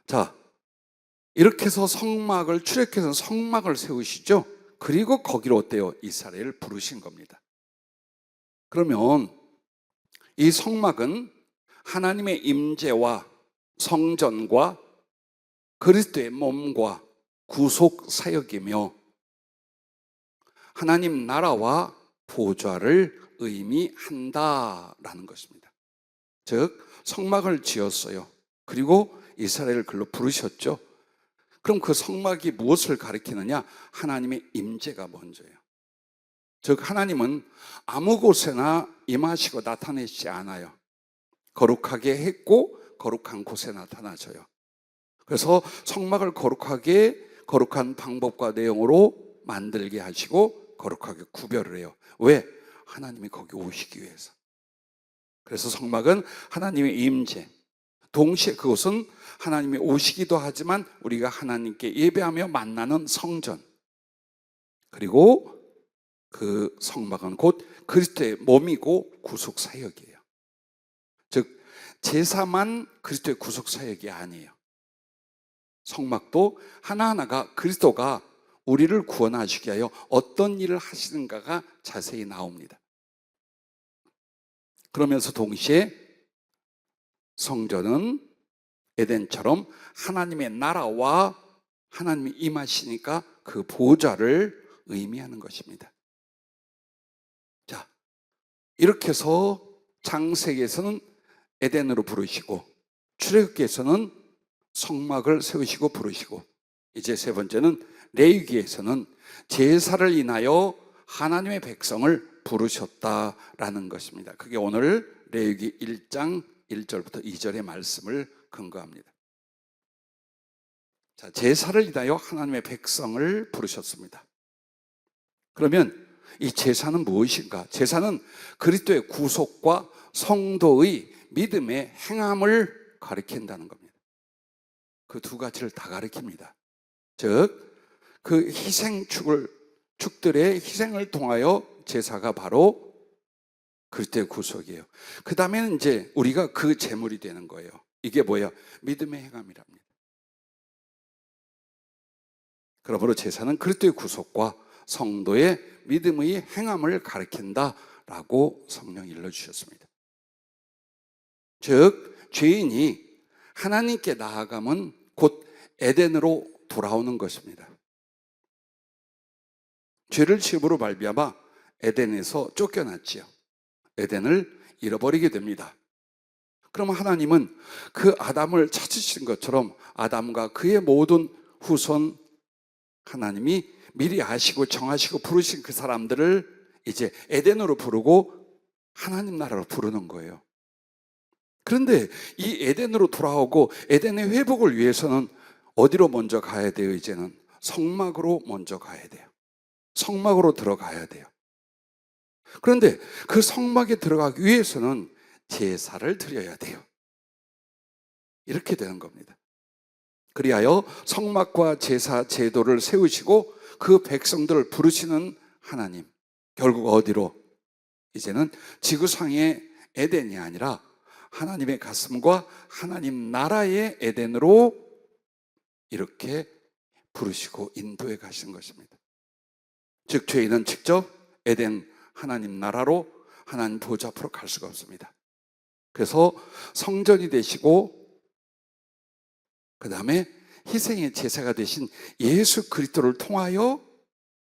자, 이렇게 해서 성막을 출애굽해서 성막을 세우시죠. 그리고 거기로 어때요? 이스라엘을 부르신 겁니다. 그러면 이 성막은 하나님의 임재와 성전과 그리스도의 몸과 구속 사역이며 하나님 나라와 보좌를 의미한다라는 것입니다. 즉 성막을 지었어요. 그리고 이스라엘을 글로 부르셨죠. 그럼 그 성막이 무엇을 가리키느냐? 하나님의 임재가 먼저예요. 즉 하나님은 아무 곳에나 임하시고 나타내시지 않아요. 거룩하게 했고 거룩한 곳에 나타나셔요. 그래서 성막을 거룩한 방법과 내용으로 만들게 하시고 거룩하게 구별을 해요. 왜? 하나님이 거기 오시기 위해서. 그래서 성막은 하나님의 임재, 동시에 그것은 하나님이 오시기도 하지만 우리가 하나님께 예배하며 만나는 성전, 그리고 그 성막은 곧 그리스도의 몸이고 구속 사역이에요. 즉 제사만 그리스도의 구속 사역이 아니에요. 성막도 하나하나가 그리스도가 우리를 구원하시기 위하여 어떤 일을 하시는가가 자세히 나옵니다. 그러면서 동시에 성전은 에덴처럼 하나님의 나라와 하나님이 임하시니까 그 보좌를 의미하는 것입니다. 자, 이렇게 해서 창세기에서는 에덴으로 부르시고 출애굽기에서는 성막을 세우시고 부르시고, 이제 세 번째는 레위기에서는 제사를 인하여 하나님의 백성을 부르셨다라는 것입니다. 그게 오늘 레위기 1장 1절부터 2절의 말씀을 근거합니다. 자, 제사를 인하여 하나님의 백성을 부르셨습니다. 그러면 이 제사는 무엇인가? 제사는 그리스도의 구속과 성도의 믿음의 행함을 가리킨다는 겁니다. 그 두 가지를 다 가리킵니다. 즉 그 축들의 희생을 통하여 제사가 바로 그리스도의 구속이에요. 그 다음에는 이제 우리가 그 제물이 되는 거예요. 이게 뭐예요? 믿음의 행함이랍니다. 그러므로 제사는 그리스도의 구속과 성도의 믿음의 행함을 가리킨다라고 성령이 일러주셨습니다. 즉 죄인이 하나님께 나아가면 곧 에덴으로 돌아오는 것입니다. 죄를 지음으로 말미암아 에덴에서 쫓겨났지요. 에덴을 잃어버리게 됩니다. 그럼 하나님은 그 아담을 찾으신 것처럼 아담과 그의 모든 후손, 하나님이 미리 아시고 정하시고 부르신 그 사람들을 이제 에덴으로 부르고 하나님 나라로 부르는 거예요. 그런데 이 에덴으로 돌아오고 에덴의 회복을 위해서는 어디로 먼저 가야 돼요? 이제는 성막으로 먼저 가야 돼요. 성막으로 들어가야 돼요. 그런데 그 성막에 들어가기 위해서는 제사를 드려야 돼요. 이렇게 되는 겁니다. 그리하여 성막과 제사 제도를 세우시고 그 백성들을 부르시는 하나님, 결국 어디로? 이제는 지구상의 에덴이 아니라 하나님의 가슴과 하나님 나라의 에덴으로 이렇게 부르시고 인도해 가신 것입니다. 즉 죄인은 직접 에덴 하나님 나라로 하나님 보좌 앞으로 갈 수가 없습니다. 그래서 성전이 되시고 그 다음에 희생의 제사가 되신 예수 그리스도를 통하여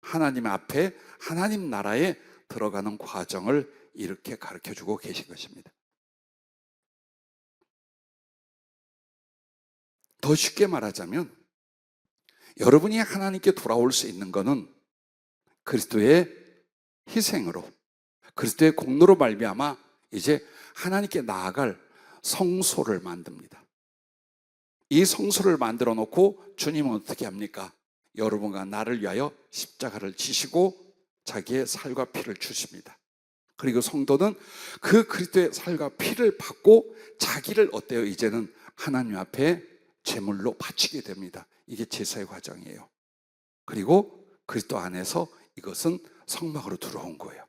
하나님 앞에 하나님 나라에 들어가는 과정을 이렇게 가르쳐주고 계신 것입니다. 더 쉽게 말하자면 여러분이 하나님께 돌아올 수 있는 것은 그리스도의 희생으로, 그리스도의 공로로 말미암아 이제 하나님께 나아갈 성소를 만듭니다. 이 성소를 만들어 놓고 주님은 어떻게 합니까? 여러분과 나를 위하여 십자가를 지시고 자기의 살과 피를 주십니다. 그리고 성도는 그 그리스도의 살과 피를 받고 자기를 어때요? 이제는 하나님 앞에 제물로 바치게 됩니다. 이게 제사의 과정이에요. 그리고 그리스도 안에서 이것은 성막으로 들어온 거예요.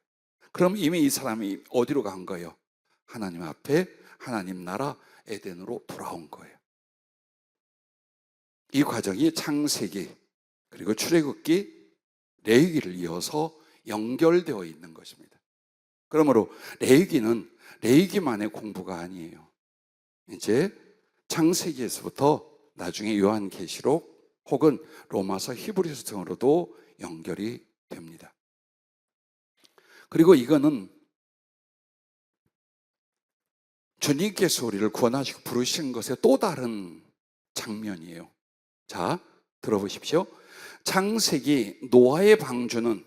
그럼 이미 이 사람이 어디로 간 거예요? 하나님 앞에 하나님 나라 에덴으로 돌아온 거예요. 이 과정이 창세기 그리고 출애굽기, 레위기를 이어서 연결되어 있는 것입니다. 그러므로 레위기만의 공부가 아니에요. 이제 창세기에서부터 나중에 요한계시록 혹은 로마서, 히브리서 등으로도 연결이 됩니다. 그리고 이거는 주님께서 우리를 구원하시고 부르신 것의 또 다른 장면이에요. 자, 들어보십시오. 창세기 노아의 방주는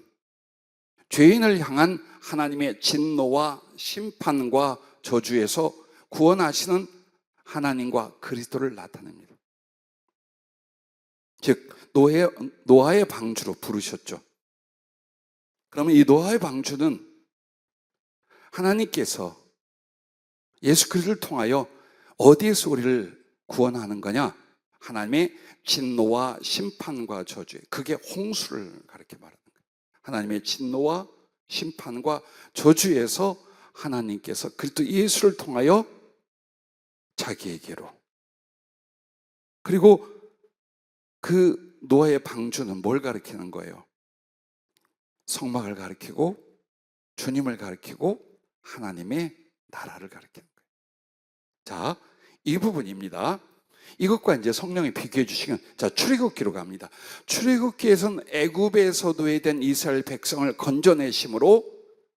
죄인을 향한 하나님의 진노와 심판과 저주에서 구원하시는 하나님과 그리스도를 나타냅니다. 즉 노아의 방주로 부르셨죠. 그러면 이 노아의 방주는 하나님께서 예수 그리스도를 통하여 어디에서 우리를 구원하는 거냐? 하나님의 진노와 심판과 저주, 그게 홍수를 가리켜 말하는 거예요. 하나님의 진노와 심판과 저주에서 하나님께서 그리스도 예수를 통하여 자기에게로, 그리고 그 노아의 방주는 뭘 가리키는 거예요? 성막을 가리키고 주님을 가리키고 하나님의 나라를 가리키는 거예요. 자, 이 부분입니다. 이것과 이제 성령이 비교해 주시면, 자, 출애굽기로 갑니다. 출애굽기에서는 애굽에서 노예된 이스라엘 백성을 건져내심으로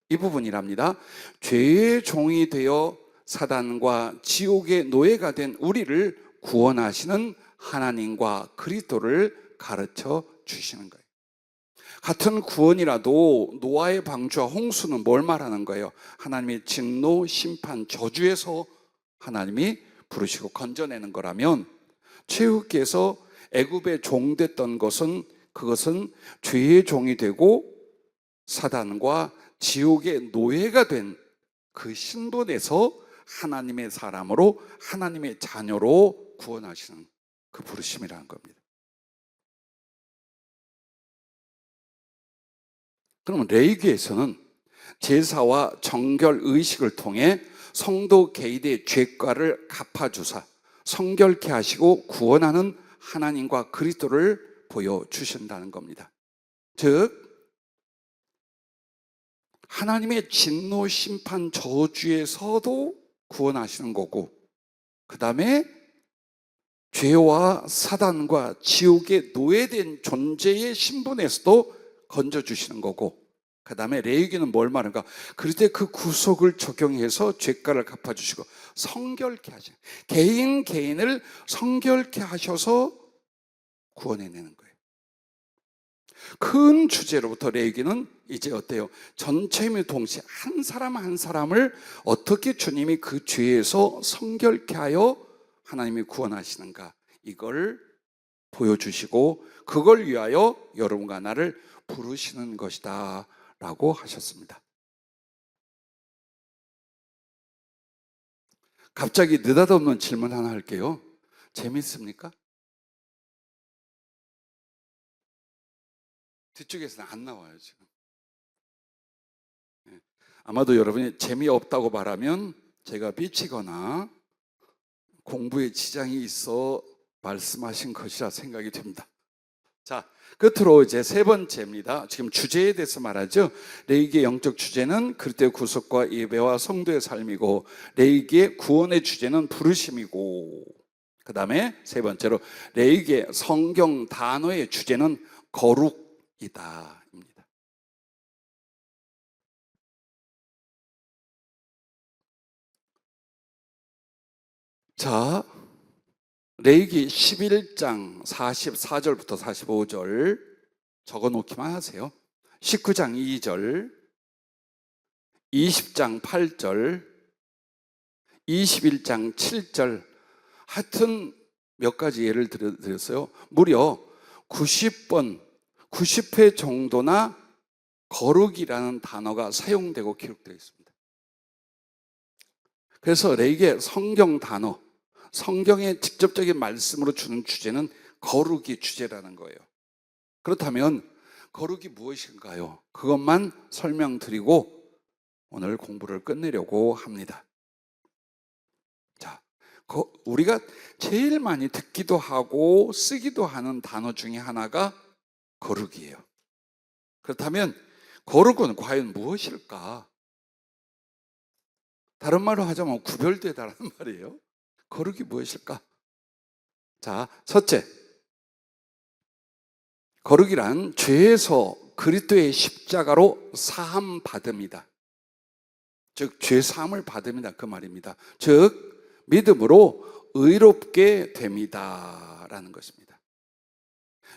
이 부분이랍니다. 죄의 종이 되어 사단과 지옥의 노예가 된 우리를 구원하시는 하나님과 그리스도를 가르쳐 주시는 거예요. 같은 구원이라도 노아의 방주와 홍수는 뭘 말하는 거예요? 하나님의 진노, 심판, 저주에서 하나님이 부르시고 건져내는 거라면, 최후께서 애굽의 종됐던 것은 그것은 죄의 종이 되고 사단과 지옥의 노예가 된 그 신분에서 하나님의 사람으로, 하나님의 자녀로 구원하시는 그 부르심이라는 겁니다. 그러면 레위기에서는 제사와 정결 의식을 통해 성도 개인의 죄과를 갚아주사 성결케 하시고 구원하는 하나님과 그리스도를 보여주신다는 겁니다. 즉 하나님의 진노, 심판, 저주에서도 구원하시는 거고, 그 다음에 죄와 사단과 지옥에 노예된 존재의 신분에서도 건져주시는 거고, 그 다음에 레위기는 뭘 말하는가? 그럴 그 구속을 적용해서 죄가를 갚아주시고 성결케 하시는, 개인을 성결케 하셔서 구원해내는 거예요. 큰 주제로부터 레위기는 이제 어때요? 전체임을 동시에 한 사람 한 사람을 어떻게 주님이 그 죄에서 성결케 하여 하나님이 구원하시는가, 이걸 보여주시고 그걸 위하여 여러분과 나를 부르시는 것이다 라고 하셨습니다. 갑자기 느닷없는 질문 하나 할게요. 재밌습니까? 뒤쪽에서는 안 나와요 지금. 아마도 여러분이 재미없다고 말하면 제가 삐치거나 공부에 지장이 있어 말씀하신 것이라 생각이 됩니다. 자, 끝으로 이제 세 번째입니다. 지금 주제에 대해서 말하죠. 레위기의 영적 주제는 그리스도의 구속과 예배와 성도의 삶이고, 레위기의 구원의 주제는 부르심이고, 그 다음에 세 번째로 레위기의 성경 단어의 주제는 거룩이다 입니다. 자, 레위기 11장 44절부터 45절 적어놓기만 하세요. 19장 2절, 20장 8절, 21장 7절, 하여튼 몇 가지 예를 드렸어요. 무려 90번, 90회 정도나 거룩이라는 단어가 사용되고 기록되어 있습니다. 그래서 레위기의 성경 단어, 성경의 직접적인 말씀으로 주는 주제는 거룩이 주제라는 거예요. 그렇다면 거룩이 무엇인가요? 그것만 설명드리고 오늘 공부를 끝내려고 합니다. 자, 우리가 제일 많이 듣기도 하고 쓰기도 하는 단어 중에 하나가 거룩이에요. 그렇다면 거룩은 과연 무엇일까? 다른 말로 하자면 구별되다라는 말이에요. 거룩이 무엇일까? 자, 첫째, 거룩이란 죄에서 그리스도의 십자가로 사함 받음이다. 즉 죄 사함을 받음이다 그 말입니다. 즉 믿음으로 의롭게 됩니다라는 것입니다.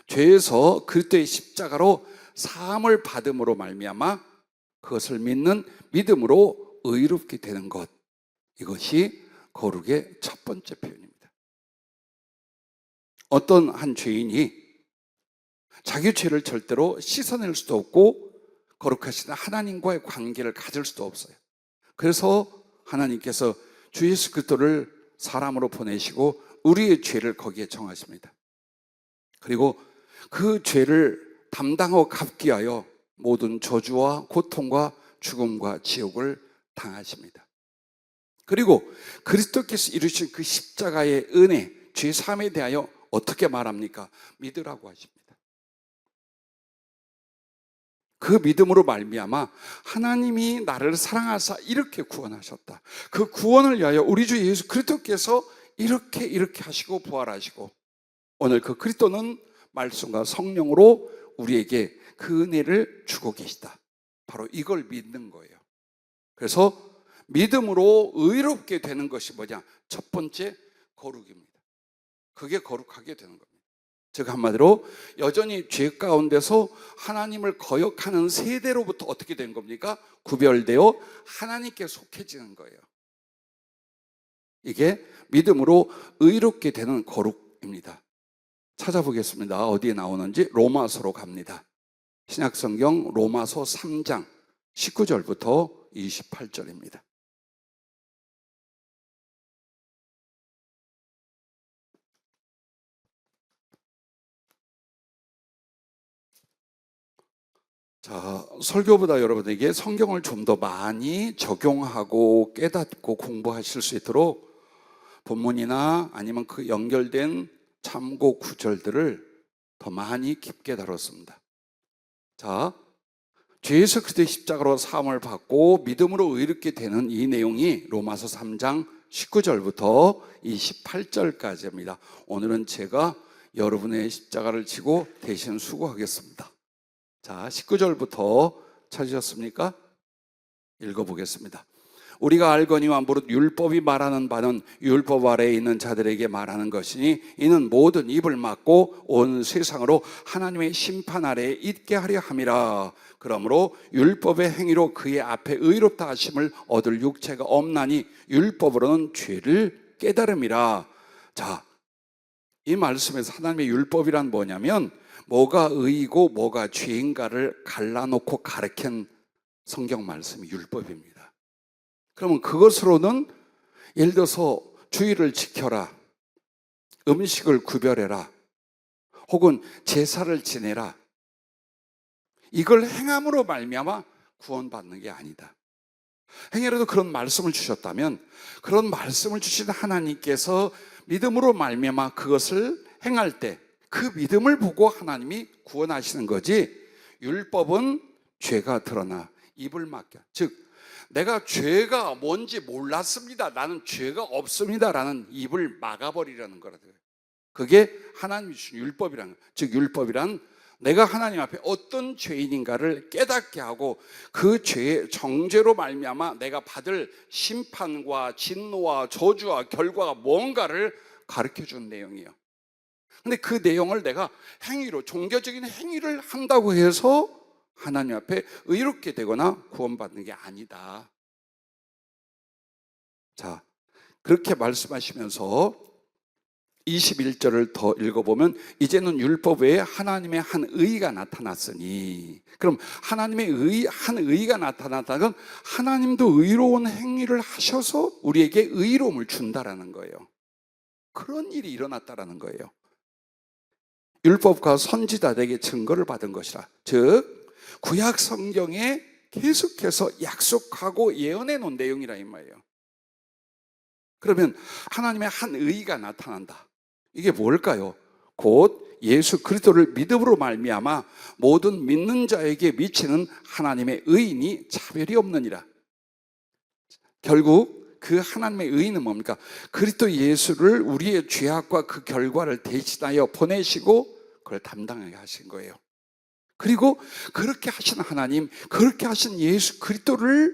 죄에서 그리스도의 십자가로 사함을 받음으로 말미암아 그것을 믿는 믿음으로 의롭게 되는 것, 이것이 거룩의 첫 번째 표현입니다. 어떤 한 죄인이 자기 죄를 절대로 씻어낼 수도 없고 거룩하신 하나님과의 관계를 가질 수도 없어요. 그래서 하나님께서 주 예수 그리스도를 사람으로 보내시고 우리의 죄를 거기에 정하십니다. 그리고 그 죄를 담당하고 갚기 위하여 모든 저주와 고통과 죽음과 지옥을 당하십니다. 그리고 그리스도께서 이루신 그 십자가의 은혜, 죄 사함에 대하여 어떻게 말합니까? 믿으라고 하십니다. 그 믿음으로 말미암아 하나님이 나를 사랑하사 이렇게 구원하셨다. 그 구원을 위하여 우리 주 예수 그리스도께서 이렇게 하시고 부활하시고 오늘 그 그리스도는 말씀과 성령으로 우리에게 그 은혜를 주고 계시다. 바로 이걸 믿는 거예요. 그래서 믿음으로 의롭게 되는 것이 뭐냐? 첫 번째 거룩입니다. 그게 거룩하게 되는 겁니다. 즉 한마디로 여전히 죄 가운데서 하나님을 거역하는 세대로부터 어떻게 된 겁니까? 구별되어 하나님께 속해지는 거예요. 이게 믿음으로 의롭게 되는 거룩입니다. 찾아보겠습니다. 어디에 나오는지. 로마서로 갑니다. 신약성경 로마서 3장 19절부터 28절입니다. 자, 설교보다 여러분에게 성경을 좀 더 많이 적용하고 깨닫고 공부하실 수 있도록 본문이나 아니면 그 연결된 참고 구절들을 더 많이 깊게 다뤘습니다. 자, 주 예수 그리스도의 십자가로 사함을 받고 믿음으로 의롭게 되는 이 내용이 로마서 3장 19절부터 28절까지입니다. 오늘은 제가 여러분의 십자가를 지고 대신 수고하겠습니다. 자, 19절부터 찾으셨습니까? 읽어보겠습니다. 우리가 알거니와 무릇 율법이 말하는 바는 율법 아래에 있는 자들에게 말하는 것이니 이는 모든 입을 막고 온 세상으로 하나님의 심판 아래에 있게 하려 함이라. 그러므로 율법의 행위로 그의 앞에 의롭다 하심을 얻을 육체가 없나니 율법으로는 죄를 깨달음이라. 자, 이 말씀에서 하나님의 율법이란 뭐냐면 뭐가 의이고 뭐가 죄인가를 갈라놓고 가르친 성경 말씀이 율법입니다. 그러면 그것으로는 예를 들어서 주의를 지켜라, 음식을 구별해라, 혹은 제사를 지내라, 이걸 행함으로 말미암아 구원받는 게 아니다. 행여라도 그런 말씀을 주셨다면 그런 말씀을 주신 하나님께서 믿음으로 말미암아 그것을 행할 때 그 믿음을 보고 하나님이 구원하시는 거지, 율법은 죄가 드러나 입을 막혀, 즉 내가 죄가 뭔지 몰랐습니다, 나는 죄가 없습니다 라는 입을 막아버리려는 거라고요. 그게 하나님이 주신 율법이라는 거예요. 즉 율법이란 내가 하나님 앞에 어떤 죄인인가를 깨닫게 하고 그 죄의 정죄로 말미암아 내가 받을 심판과 진노와 저주와 결과가 뭔가를 가르쳐준 내용이에요. 근데 그 내용을 내가 행위로, 종교적인 행위를 한다고 해서 하나님 앞에 의롭게 되거나 구원받는 게 아니다. 자, 그렇게 말씀하시면서 21절을 더 읽어보면 이제는 율법 외에 하나님의 한 의가 나타났으니, 그럼 하나님의 한 의가 나타났다는 건 하나님도 의로운 행위를 하셔서 우리에게 의로움을 준다라는 거예요. 그런 일이 일어났다라는 거예요. 율법과 선지자들에게 증거를 받은 것이라. 즉 구약 성경에 계속해서 약속하고 예언해 놓은 내용이라 이 말이에요. 그러면 하나님의 한 의가 나타난다. 이게 뭘까요? 곧 예수 그리스도를 믿음으로 말미암아 모든 믿는 자에게 미치는 하나님의 의인이 차별이 없느니라. 결국 그 하나님의 의인은 뭡니까? 그리스도 예수를 우리의 죄악과 그 결과를 대신하여 보내시고 그걸 담당하게 하신 거예요. 그리고 그렇게 하신 하나님, 그렇게 하신 예수 그리스도를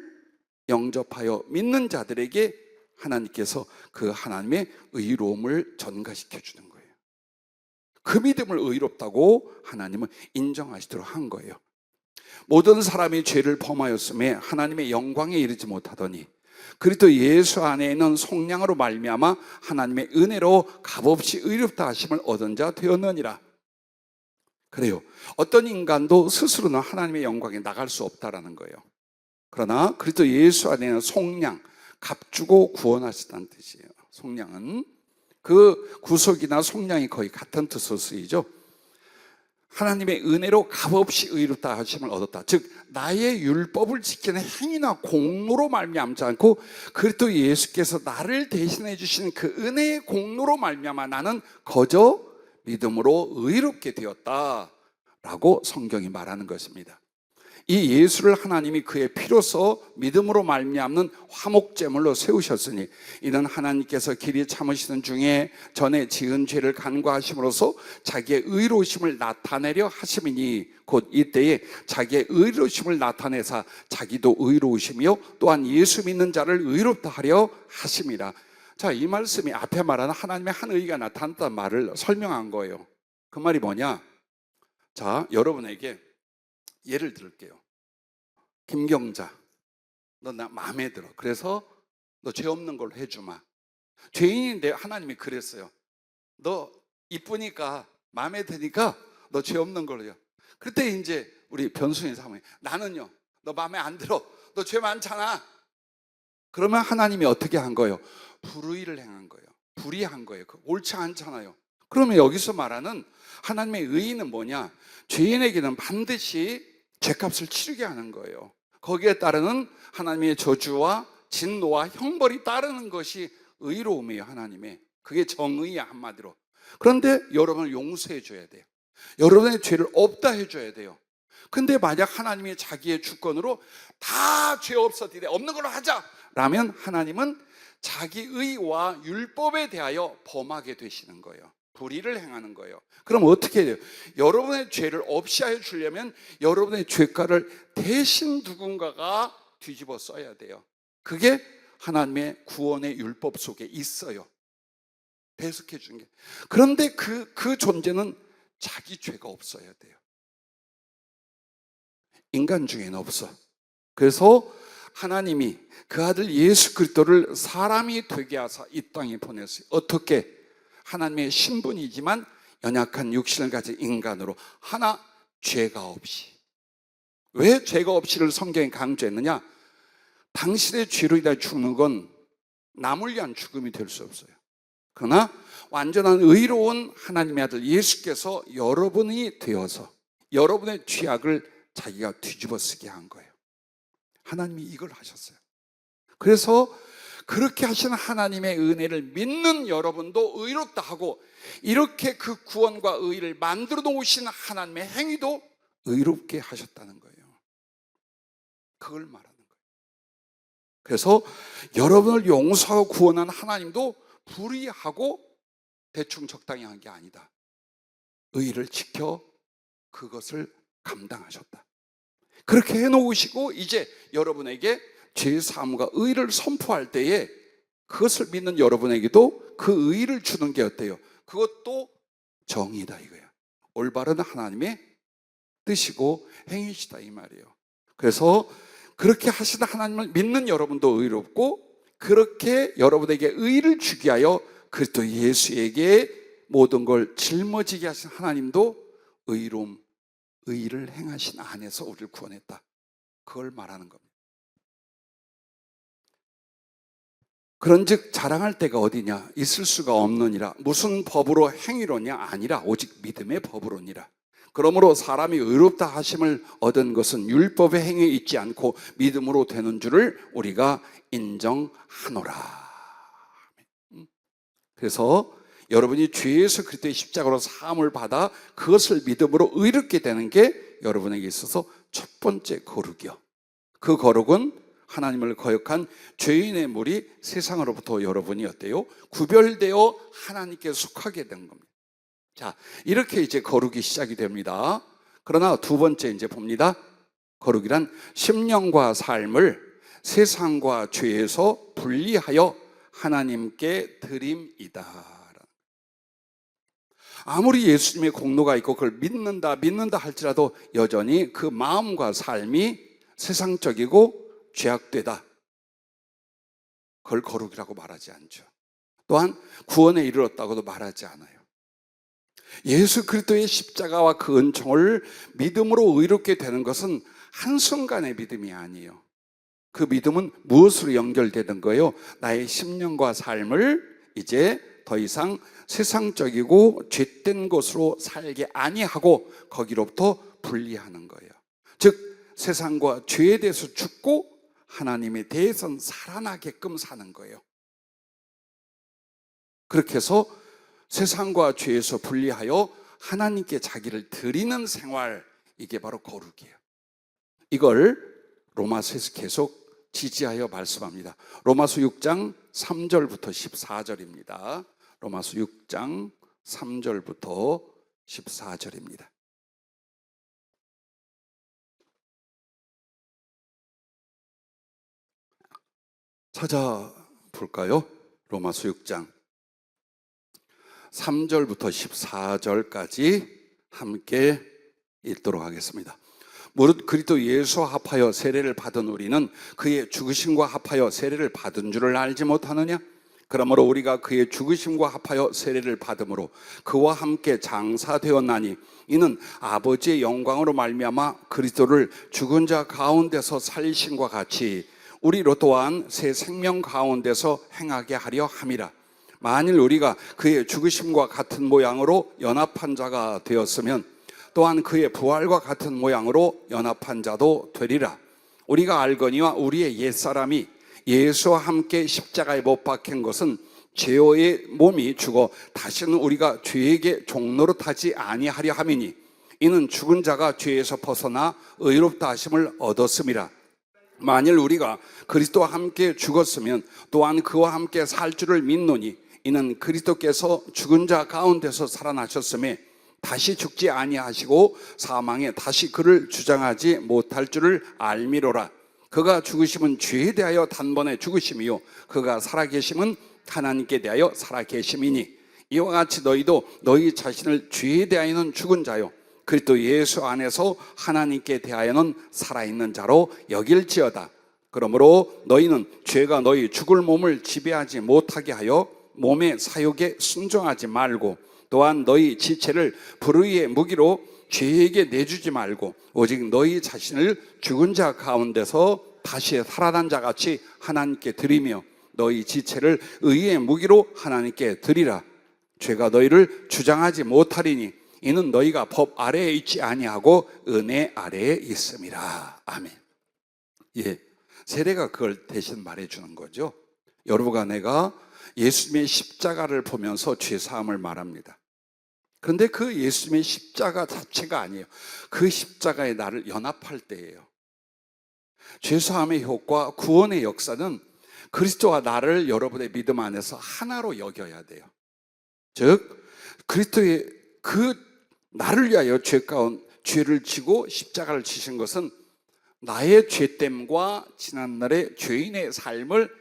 영접하여 믿는 자들에게 하나님께서 그 하나님의 의로움을 전가시켜 주는 거예요. 그 믿음을 의롭다고 하나님은 인정하시도록 한 거예요. 모든 사람이 죄를 범하였음에 하나님의 영광에 이르지 못하더니 그리스도 예수 안에 있는 속량으로 말미암아 하나님의 은혜로 값없이 의롭다 하심을 얻은 자 되었느니라. 그래요. 어떤 인간도 스스로는 하나님의 영광에 나갈 수 없다라는 거예요. 그러나 그리스도 예수 안에 있는 속량, 값주고 구원하시다는 뜻이에요. 속량은 그 구속이나 속량이 거의 같은 뜻으로 쓰이죠. 하나님의 은혜로 값없이 의롭다 하심을 얻었다. 즉 나의 율법을 지키는 행위나 공로로 말미암지 않고 그리스도 예수께서 나를 대신해 주신 그 은혜의 공로로 말미암아 나는 거저 믿음으로 의롭게 되었다라고 성경이 말하는 것입니다. 이 예수를 하나님이 그의 피로써 믿음으로 말미암는 화목제물로 세우셨으니 이는 하나님께서 길이 참으시는 중에 전에 지은 죄를 간과하심으로써 자기의 의로우심을 나타내려 하심이니 곧 이때에 자기의 의로우심을 나타내사 자기도 의로우시며 또한 예수 믿는 자를 의롭다 하려 하심이라. 자, 이 말씀이 앞에 말하는 하나님의 한 의가 나타났다는 말을 설명한 거예요. 그 말이 뭐냐? 자, 여러분에게 예를 들을게요. 김경자, 너 나 마음에 들어. 그래서 너 죄 없는 걸로 해주마. 죄인인데 하나님이 그랬어요. 너 이쁘니까 마음에 드니까 너 죄 없는 걸로 해. 그때 이제 우리 변순이 사모님, 나는요, 너 마음에 안 들어. 너 죄 많잖아. 그러면 하나님이 어떻게 한 거예요? 불의를 행한 거예요. 불의한 거예요. 옳지 않잖아요. 그러면 여기서 말하는 하나님의 의의는 뭐냐? 죄인에게는 반드시 죄값을 치르게 하는 거예요. 거기에 따르는 하나님의 저주와 진노와 형벌이 따르는 것이 의로움이에요. 하나님의. 그게 정의야, 한마디로. 그런데 여러분을 용서해 줘야 돼요. 여러분의 죄를 없다 해줘야 돼요. 근데 만약 하나님이 자기의 주권으로 다 죄 없어지되 없는 걸로 하자 라면 하나님은 자기 의와 율법에 대하여 범하게 되시는 거예요. 불의를 행하는 거예요. 그럼 어떻게 해야 돼요? 여러분의 죄를 없이 하여 주려면 여러분의 죄가를 대신 누군가가 뒤집어 써야 돼요. 그게 하나님의 구원의 율법 속에 있어요. 배석해 주는 게. 그런데 그 존재는 자기 죄가 없어야 돼요. 인간 중에는 없어. 그래서 하나님이 그 아들 예수 그리스도를 사람이 되게 하사 이 땅에 보냈어요. 어떻게? 하나님의 신분이지만 연약한 육신을 가진 인간으로, 하나 죄가 없이. 왜 죄가 없이를 성경에 강조했느냐? 당신의 죄로 인해 죽는 건 남을 위한 죽음이 될 수 없어요. 그러나 완전한 의로운 하나님의 아들 예수께서 여러분이 되어서 여러분의 죄악을 자기가 뒤집어 쓰게 한 거예요. 하나님이 이걸 하셨어요. 그래서 그렇게 하시는 하나님의 은혜를 믿는 여러분도 의롭다 하고, 이렇게 그 구원과 의를 만들어 놓으신 하나님의 행위도 의롭게 하셨다는 거예요. 그걸 말하는 거예요. 그래서 여러분을 용서하고 구원한 하나님도 불의하고 대충 적당히 한 게 아니다. 의를 지켜 그것을 감당하셨다. 그렇게 해놓으시고 이제 여러분에게 죄사함과 의를 선포할 때에 그것을 믿는 여러분에게도 그 의를 주는 게 어때요? 그것도 정의다 이거야. 올바른 하나님의 뜻이고 행위시다 이 말이에요. 그래서 그렇게 하시는 하나님을 믿는 여러분도 의롭고, 그렇게 여러분에게 의를 주게 하여 그리스도 예수에게 모든 걸 짊어지게 하신 하나님도 의로움, 의를 행하신 안에서 우리를 구원했다. 그걸 말하는 겁니다. 그런즉 자랑할 데가 어디냐? 있을 수가 없느니라. 무슨 법으로 행위로냐? 아니라 오직 믿음의 법으로니라. 그러므로 사람이 의롭다 하심을 얻은 것은 율법의 행위에 있지 않고 믿음으로 되는 줄을 우리가 인정하노라. 그래서 여러분이 죄에서 그리스도의 십자가로 사함을 받아 그것을 믿음으로 의롭게 되는 게 여러분에게 있어서 첫 번째 거룩이요. 그 거룩은 하나님을 거역한 죄인의 물이 세상으로부터 여러분이 어때요? 구별되어 하나님께 속하게 된 겁니다. 자, 이렇게 이제 거룩이 시작이 됩니다. 그러나 두 번째 이제 봅니다. 거룩이란 심령과 삶을 세상과 죄에서 분리하여 하나님께 드림이다. 아무리 예수님의 공로가 있고 그걸 믿는다 할지라도 여전히 그 마음과 삶이 세상적이고 죄악되다. 그걸 거룩이라고 말하지 않죠. 또한 구원에 이르렀다고도 말하지 않아요. 예수 그리스도의 십자가와 그 은총을 믿음으로 의롭게 되는 것은 한순간의 믿음이 아니에요. 그 믿음은 무엇으로 연결되는 거예요? 나의 심령과 삶을 이제 더 이상 세상적이고 죄된 것으로 살게 아니하고 거기로부터 분리하는 거예요. 즉 세상과 죄에 대해서 죽고 하나님에 대해서는 살아나게끔 사는 거예요. 그렇게 해서 세상과 죄에서 분리하여 하나님께 자기를 드리는 생활, 이게 바로 거룩이에요. 이걸 로마서에서 계속 지지하여 말씀합니다. 로마서 6장 3절부터 14절입니다. 로마서 6장 3절부터 14절입니다. 찾아볼까요? 로마서 6장 3절부터 14절까지 함께 읽도록 하겠습니다. 무릇 그리스도 예수와 합하여 세례를 받은 우리는 그의 죽으심과 합하여 세례를 받은 줄을 알지 못하느냐? 그러므로 우리가 그의 죽으심과 합하여 세례를 받음으로 그와 함께 장사되었나니 이는 아버지의 영광으로 말미암아 그리스도를 죽은 자 가운데서 살리심과 같이 우리로 또한 새 생명 가운데서 행하게 하려 함이라. 만일 우리가 그의 죽으심과 같은 모양으로 연합한 자가 되었으면 또한 그의 부활과 같은 모양으로 연합한 자도 되리라. 우리가 알거니와 우리의 옛사람이 예수와 함께 십자가에 못 박힌 것은 죄의 몸이 죽어 다시는 우리가 죄에게 종노릇하지 아니하려 함이니 이는 죽은 자가 죄에서 벗어나 의롭다 하심을 얻었음이라. 만일 우리가 그리스도와 함께 죽었으면 또한 그와 함께 살 줄을 믿노니 이는 그리스도께서 죽은 자 가운데서 살아나셨음에 다시 죽지 아니하시고 사망에 다시 그를 주장하지 못할 줄을 알미로라. 그가 죽으심은 죄에 대하여 단번에 죽으심이요 그가 살아계심은 하나님께 대하여 살아계심이니 이와 같이 너희도 너희 자신을 죄에 대하여는 죽은 자요 그리스도 예수 안에서 하나님께 대하여는 살아있는 자로 여길지어다. 그러므로 너희는 죄가 너희 죽을 몸을 지배하지 못하게 하여 몸의 사욕에 순종하지 말고 또한 너희 지체를 불의의 무기로 죄에게 내주지 말고 오직 너희 자신을 죽은 자 가운데서 다시 살아난 자 같이 하나님께 드리며 너희 지체를 의의 무기로 하나님께 드리라. 죄가 너희를 주장하지 못하리니 이는 너희가 법 아래에 있지 아니하고 은혜 아래에 있음이라. 아멘. 예, 세례가 그걸 대신 말해주는 거죠. 여러분과 내가 예수님의 십자가를 보면서 죄사함을 말합니다. 그런데 그 예수님의 십자가 자체가 아니에요. 그 십자가에 나를 연합할 때예요. 죄사함의 효과, 구원의 역사는 그리스도와 나를 여러분의 믿음 안에서 하나로 여겨야 돼요. 즉 그리스도의 그 나를 위하여 죄를 지고 십자가를 지신 것은 나의 죄됨과 지난날의 죄인의 삶을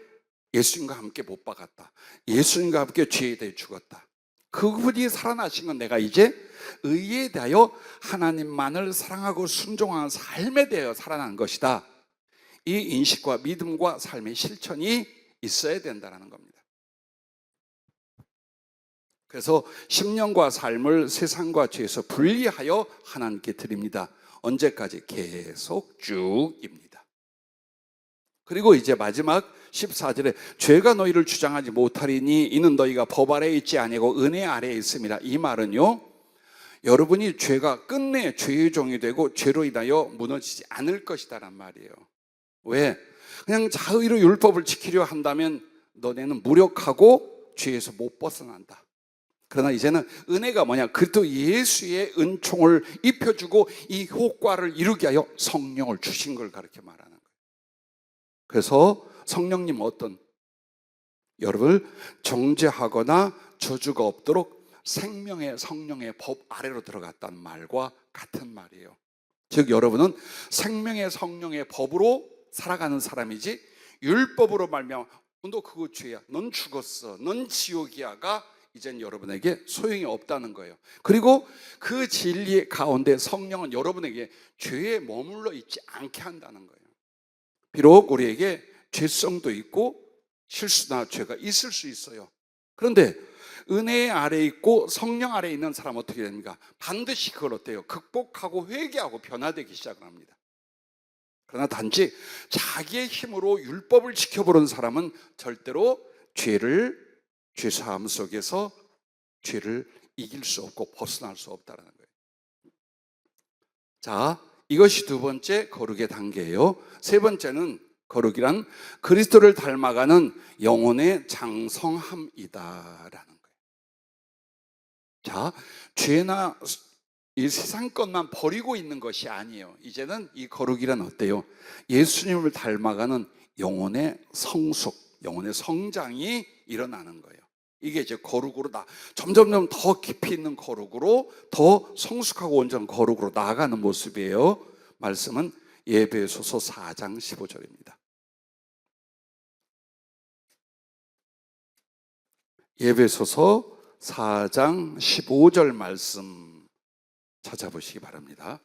예수님과 함께 못 박았다. 예수님과 함께 죄에 대해 죽었다. 그분이 살아나신 건 내가 이제 의에 대하여 하나님만을 사랑하고 순종하는 삶에 대하여 살아난 것이다. 이 인식과 믿음과 삶의 실천이 있어야 된다는 겁니다. 그래서 심령과 삶을 세상과 죄에서 분리하여 하나님께 드립니다. 언제까지? 계속 쭉입니다. 그리고 이제 마지막 14절에 죄가 너희를 주장하지 못하리니 이는 너희가 법 아래에 있지 아니고 은혜 아래에 있습니다. 이 말은요, 여러분이 죄가 끝내 죄의 종이 되고 죄로 인하여 무너지지 않을 것이다란 말이에요. 왜? 그냥 자의로 율법을 지키려 한다면 너네는 무력하고 죄에서 못 벗어난다. 그러나 이제는 은혜가 뭐냐? 그리스도 예수의 은총을 입혀주고 이 효과를 이루게 하여 성령을 주신 걸 가르쳐 말하는 거예요. 그래서 성령님 어떤? 여러분을 정죄하거나 저주가 없도록 생명의 성령의 법 아래로 들어갔다는 말과 같은 말이에요. 즉 여러분은 생명의 성령의 법으로 살아가는 사람이지 율법으로 말미암아 너 그거 죄야, 넌 죽었어, 넌 지옥이야가 이젠 여러분에게 소용이 없다는 거예요. 그리고 그 진리 가운데 성령은 여러분에게 죄에 머물러 있지 않게 한다는 거예요. 비록 우리에게 죄성도 있고 실수나 죄가 있을 수 있어요. 그런데 은혜 아래에 있고 성령 아래에 있는 사람은 어떻게 됩니까? 반드시 그걸 어때요? 극복하고 회개하고 변화되기 시작을 합니다. 그러나 단지 자기의 힘으로 율법을 지켜보는 사람은 절대로 죄사함 속에서 죄를 이길 수 없고 벗어날 수 없다는 거예요. 자, 이것이 두 번째 거룩의 단계예요. 세 번째는 거룩이란 그리스도를 닮아가는 영혼의 장성함이다라는 거예요. 자, 죄나 이 세상 것만 버리고 있는 것이 아니에요. 이제는 이 거룩이란 어때요? 예수님을 닮아가는 영혼의 성숙, 영혼의 성장이 일어나는 거예요. 이게 이제 거룩으로 점점점 더 깊이 있는 거룩으로 더 성숙하고 온전한 거룩으로 나아가는 모습이에요. 말씀은 에베소서 4장 15절입니다. 에베소서 4장 15절 말씀 찾아보시기 바랍니다.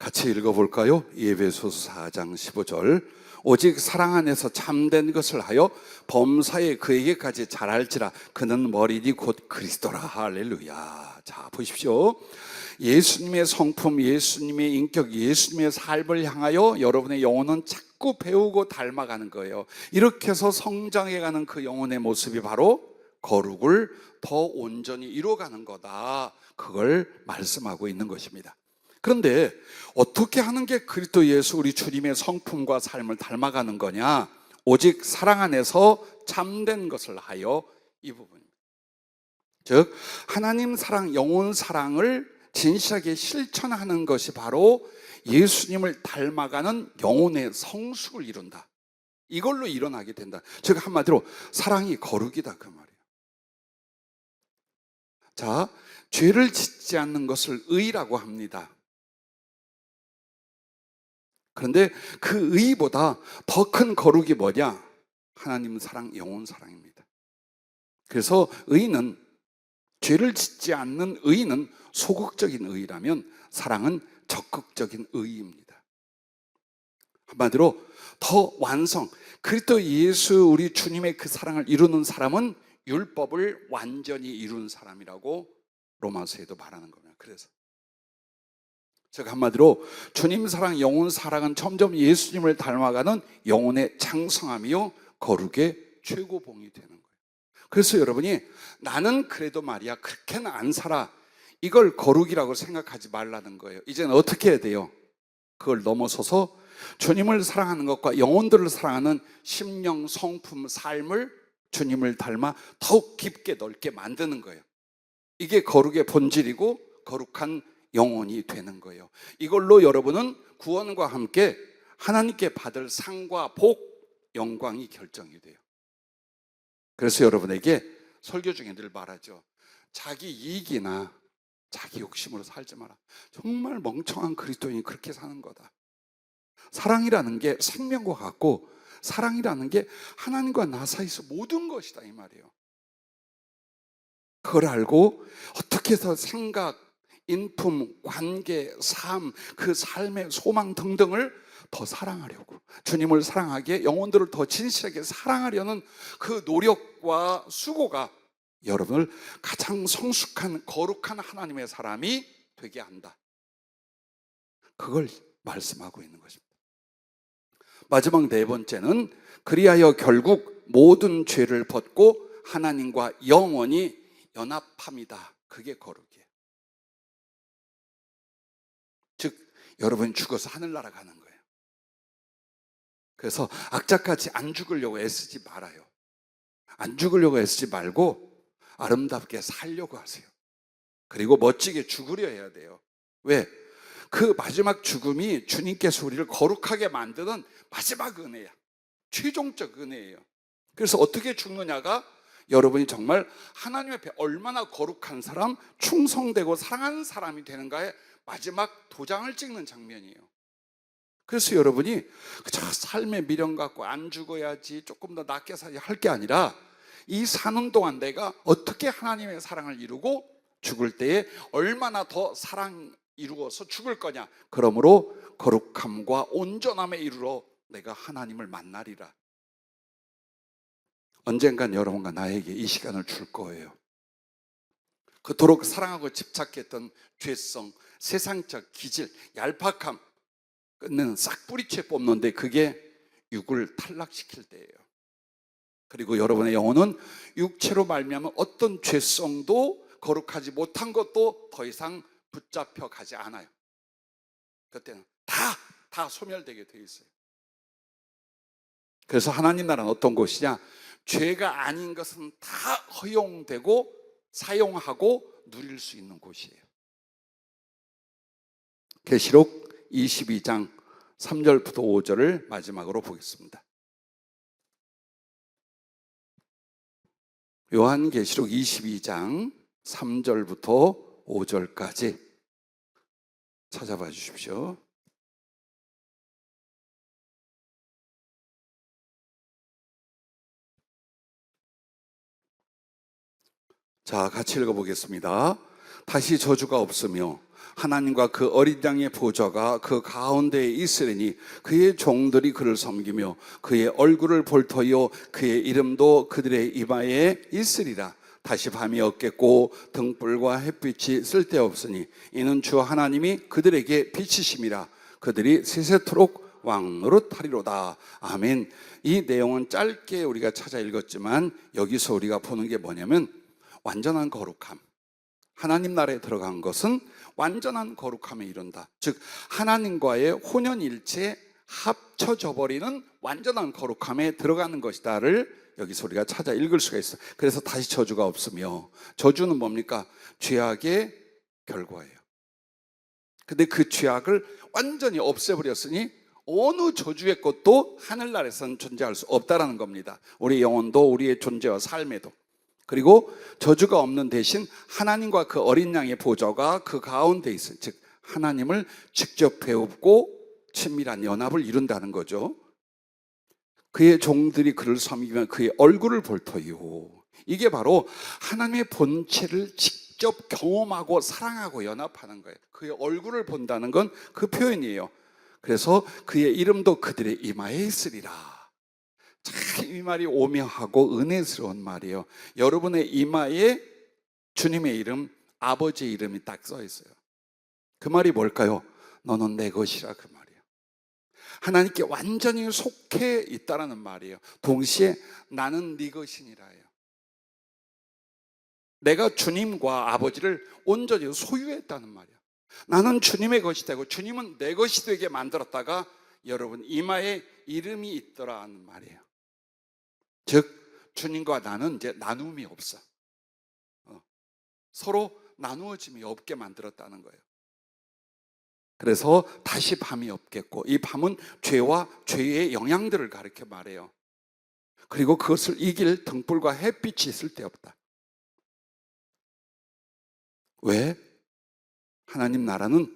같이 읽어볼까요? 에베소서 4장 15절. 오직 사랑 안에서 참된 것을 하여 범사에 그에게까지 잘할지라 그는 머리니 곧 그리스도라. 할렐루야. 자, 보십시오. 예수님의 성품, 예수님의 인격, 예수님의 삶을 향하여 여러분의 영혼은 자꾸 배우고 닮아가는 거예요. 이렇게 해서 성장해가는 그 영혼의 모습이 바로 거룩을 더 온전히 이루어가는 거다. 그걸 말씀하고 있는 것입니다. 그런데 어떻게 하는 게 그리스도 예수 우리 주님의 성품과 삶을 닮아가는 거냐? 오직 사랑 안에서 참된 것을 하여, 이 부분입니다. 즉 하나님 사랑, 영혼 사랑을 진실하게 실천하는 것이 바로 예수님을 닮아가는 영혼의 성숙을 이룬다. 이걸로 일어나게 된다. 즉 한마디로 사랑이 거룩이다 그 말이에요. 자, 죄를 짓지 않는 것을 의라고 합니다. 그런데 그 의보다 더 큰 거룩이 뭐냐? 하나님 사랑, 영혼 사랑입니다. 그래서 의는 죄를 짓지 않는 의는 소극적인 의라면 사랑은 적극적인 의입니다. 한마디로 더 완성, 그리스도 예수 우리 주님의 그 사랑을 이루는 사람은 율법을 완전히 이룬 사람이라고 로마서에도 말하는 겁니다. 그래서 즉 한마디로 주님 사랑, 영혼 사랑은 점점 예수님을 닮아가는 영혼의 장성함이요 거룩의 최고봉이 되는 거예요. 그래서 여러분이 나는 그래도 말이야 그렇게는 안 살아, 이걸 거룩이라고 생각하지 말라는 거예요. 이제는 어떻게 해야 돼요? 그걸 넘어서서 주님을 사랑하는 것과 영혼들을 사랑하는 심령, 성품, 삶을 주님을 닮아 더욱 깊게 넓게 만드는 거예요. 이게 거룩의 본질이고 거룩한 영혼이 되는 거예요. 이걸로 여러분은 구원과 함께 하나님께 받을 상과 복, 영광이 결정이 돼요. 그래서 여러분에게 설교 중에 늘 말하죠. 자기 이익이나 자기 욕심으로 살지 마라. 정말 멍청한 그리스도인이 그렇게 사는 거다. 사랑이라는 게 생명과 같고 사랑이라는 게 하나님과 나 사이에서 모든 것이다 이 말이에요. 그걸 알고 어떻게 해서 생각, 인품, 관계, 삶, 그 삶의 소망 등등을 더 사랑하려고, 주님을 사랑하기에 영혼들을 더 진실하게 사랑하려는 그 노력과 수고가 여러분을 가장 성숙한 거룩한 하나님의 사람이 되게 한다. 그걸 말씀하고 있는 것입니다. 마지막 네 번째는 그리하여 결국 모든 죄를 벗고 하나님과 영원히 연합함이다. 그게 거룩이에요. 즉 여러분이 죽어서 하늘나라 가는 거예요. 그래서 악자같이 안 죽으려고 애쓰지 말아요. 안 죽으려고 애쓰지 말고 아름답게 살려고 하세요. 그리고 멋지게 죽으려 해야 돼요. 왜? 그 마지막 죽음이 주님께서 우리를 거룩하게 만드는 마지막 은혜야. 최종적 은혜예요. 그래서 어떻게 죽느냐가 여러분이 정말 하나님 앞에 얼마나 거룩한 사람, 충성되고 사랑하는 사람이 되는가에 마지막 도장을 찍는 장면이에요. 그래서 여러분이 저 삶의 미련 갖고 안 죽어야지, 조금 더 낫게 살아야 할 게 아니라 이 사는 동안 내가 어떻게 하나님의 사랑을 이루고 죽을 때에 얼마나 더 사랑 이루어서 죽을 거냐. 그러므로 거룩함과 온전함에 이르러 내가 하나님을 만나리라. 언젠간 여러분과 나에게 이 시간을 줄 거예요. 그토록 사랑하고 집착했던 죄성, 세상적 기질, 얄팍함 끝내는 싹 뿌리채 뽑는데 그게 육을 탈락시킬 때예요. 그리고 여러분의 영혼은 육체로 말미암은 어떤 죄성도 거룩하지 못한 것도 더 이상 붙잡혀 가지 않아요. 그때는 다 소멸되게 되어 있어요. 그래서 하나님 나라는 어떤 곳이냐? 죄가 아닌 것은 다 허용되고 사용하고 누릴 수 있는 곳이에요. 계시록 22장 3절부터 5절을 마지막으로 보겠습니다. 요한계시록 22장 3절부터 5절까지 찾아봐 주십시오. 자, 같이 읽어보겠습니다. 다시 저주가 없으며 하나님과 그 어린 양의 보좌가 그 가운데에 있으리니 그의 종들이 그를 섬기며 그의 얼굴을 볼 터이요 그의 이름도 그들의 이마에 있으리라. 다시 밤이 없겠고 등불과 햇빛이 쓸데없으니 이는 주 하나님이 그들에게 빛이심이라. 그들이 세세토록 왕노릇하리로다. 아멘. 이 내용은 짧게 우리가 찾아 읽었지만 여기서 우리가 보는 게 뭐냐면 완전한 거룩함. 하나님 나라에 들어간 것은 완전한 거룩함에 이른다. 즉 하나님과의 혼연일체 합쳐져 버리는 완전한 거룩함에 들어가는 것이다를 여기서 우리가 찾아 읽을 수가 있어요. 그래서 다시 저주가 없으며, 저주는 뭡니까? 죄악의 결과예요. 근데 그 죄악을 완전히 없애버렸으니 어느 저주의 것도 하늘나라에서는 존재할 수 없다라는 겁니다. 우리 영혼도 우리의 존재와 삶에도. 그리고 저주가 없는 대신 하나님과 그 어린 양의 보좌가 그 가운데 있어요. 즉 하나님을 직접 배우고 친밀한 연합을 이룬다는 거죠. 그의 종들이 그를 섬기면 그의 얼굴을 볼 터이요. 이게 바로 하나님의 본체를 직접 직접 경험하고 사랑하고 연합하는 거예요. 그의 얼굴을 본다는 건 그 표현이에요. 그래서 그의 이름도 그들의 이마에 있으리라. 참 이 말이 오묘하고 은혜스러운 말이에요. 여러분의 이마에 주님의 이름, 아버지의 이름이 딱 써 있어요. 그 말이 뭘까요? 너는 내 것이라, 그 말이에요. 하나님께 완전히 속해 있다라는 말이에요. 동시에 나는 네 것이니라예요. 내가 주님과 아버지를 온전히 소유했다는 말이에요. 나는 주님의 것이 되고 주님은 내 것이 되게 만들었다가 여러분 이마에 이름이 있더라 하는 말이에요. 즉 주님과 나는 이제 나눔이 없어. 서로 나누어짐이 없게 만들었다는 거예요. 그래서 다시 밤이 없겠고, 이 밤은 죄와 죄의 영향들을 가리켜 말해요. 그리고 그것을 이길 등불과 햇빛이 있을 때 없다. 왜? 하나님 나라는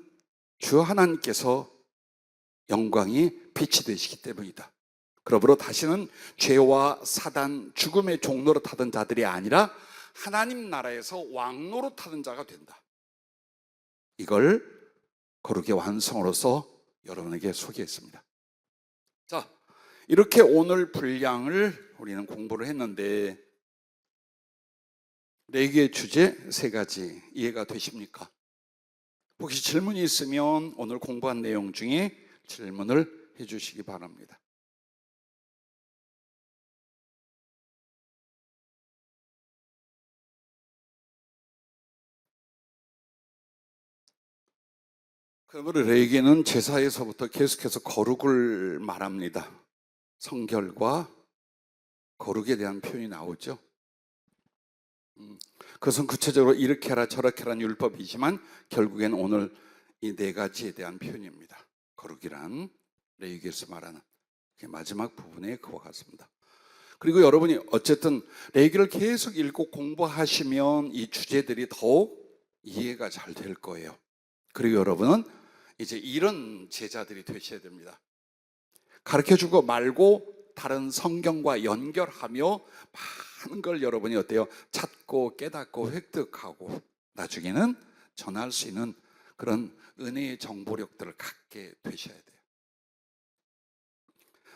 주 하나님께서 영광이 빛이 되시기 때문이다. 그러므로 다시는 죄와 사단, 죽음의 종로로 타던 자들이 아니라 하나님 나라에서 왕노로 타던 자가 된다. 이걸 거룩의 완성으로서 여러분에게 소개했습니다. 자, 이렇게 오늘 분량을 우리는 공부를 했는데 레위기의 주제 3가지 이해가 되십니까? 혹시 질문이 있으면 오늘 공부한 내용 중에 질문을 해주시기 바랍니다. 그러므로 레위기는 제사에서부터 계속해서 거룩을 말합니다. 성결과 거룩에 대한 표현이 나오죠. 그것은 구체적으로 이렇게 하라 저렇게 하라는 율법이지만 결국엔 오늘 이 4가지에 대한 표현입니다. 거룩이란 레위기에서 말하는 마지막 부분에 그와 같습니다. 그리고 여러분이 어쨌든 레위기를 계속 읽고 공부하시면 이 주제들이 더욱 이해가 잘 될 거예요. 그리고 여러분은 이제 이런 제자들이 되셔야 됩니다. 가르쳐주고 말고 다른 성경과 연결하며 많은 걸 여러분이 어때요? 찾고 깨닫고 획득하고 나중에는 전할 수 있는 그런 은혜의 정보력들을 갖게 되셔야 돼요.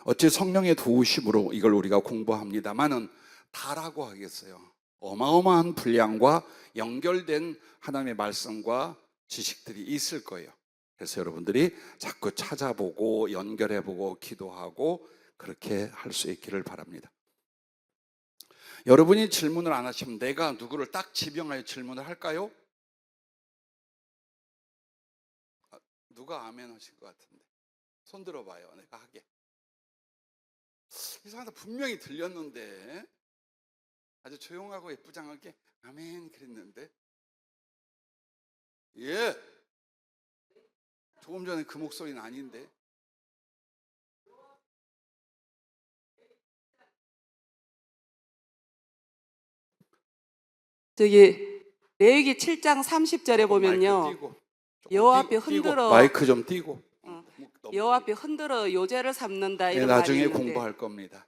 어째 성령의 도우심으로 이걸 우리가 공부합니다만은 다라고 하겠어요. 어마어마한 분량과 연결된 하나님의 말씀과 지식들이 있을 거예요. 그래서 여러분들이 자꾸 찾아보고 연결해보고 기도하고 그렇게 할 수 있기를 바랍니다. 여러분이 질문을 안 하시면 내가 누구를 딱 지명하여 질문을 할까요? 누가 아멘 하실 것 같은데 손 들어봐요. 내가 하게. 이상하다. 분명히 들렸는데 아주 조용하고 예쁘장하게 아멘 그랬는데 예 조금 전에 그 목소리는 아닌데
저기 레위기 7장 30절에 보면요. 여호와 앞에 흔들어
마이크 좀 띄고
여호와 앞에 흔들어 요제를 삼는다
네,
이런 말이
나중에
있는데
공부할 겁니다.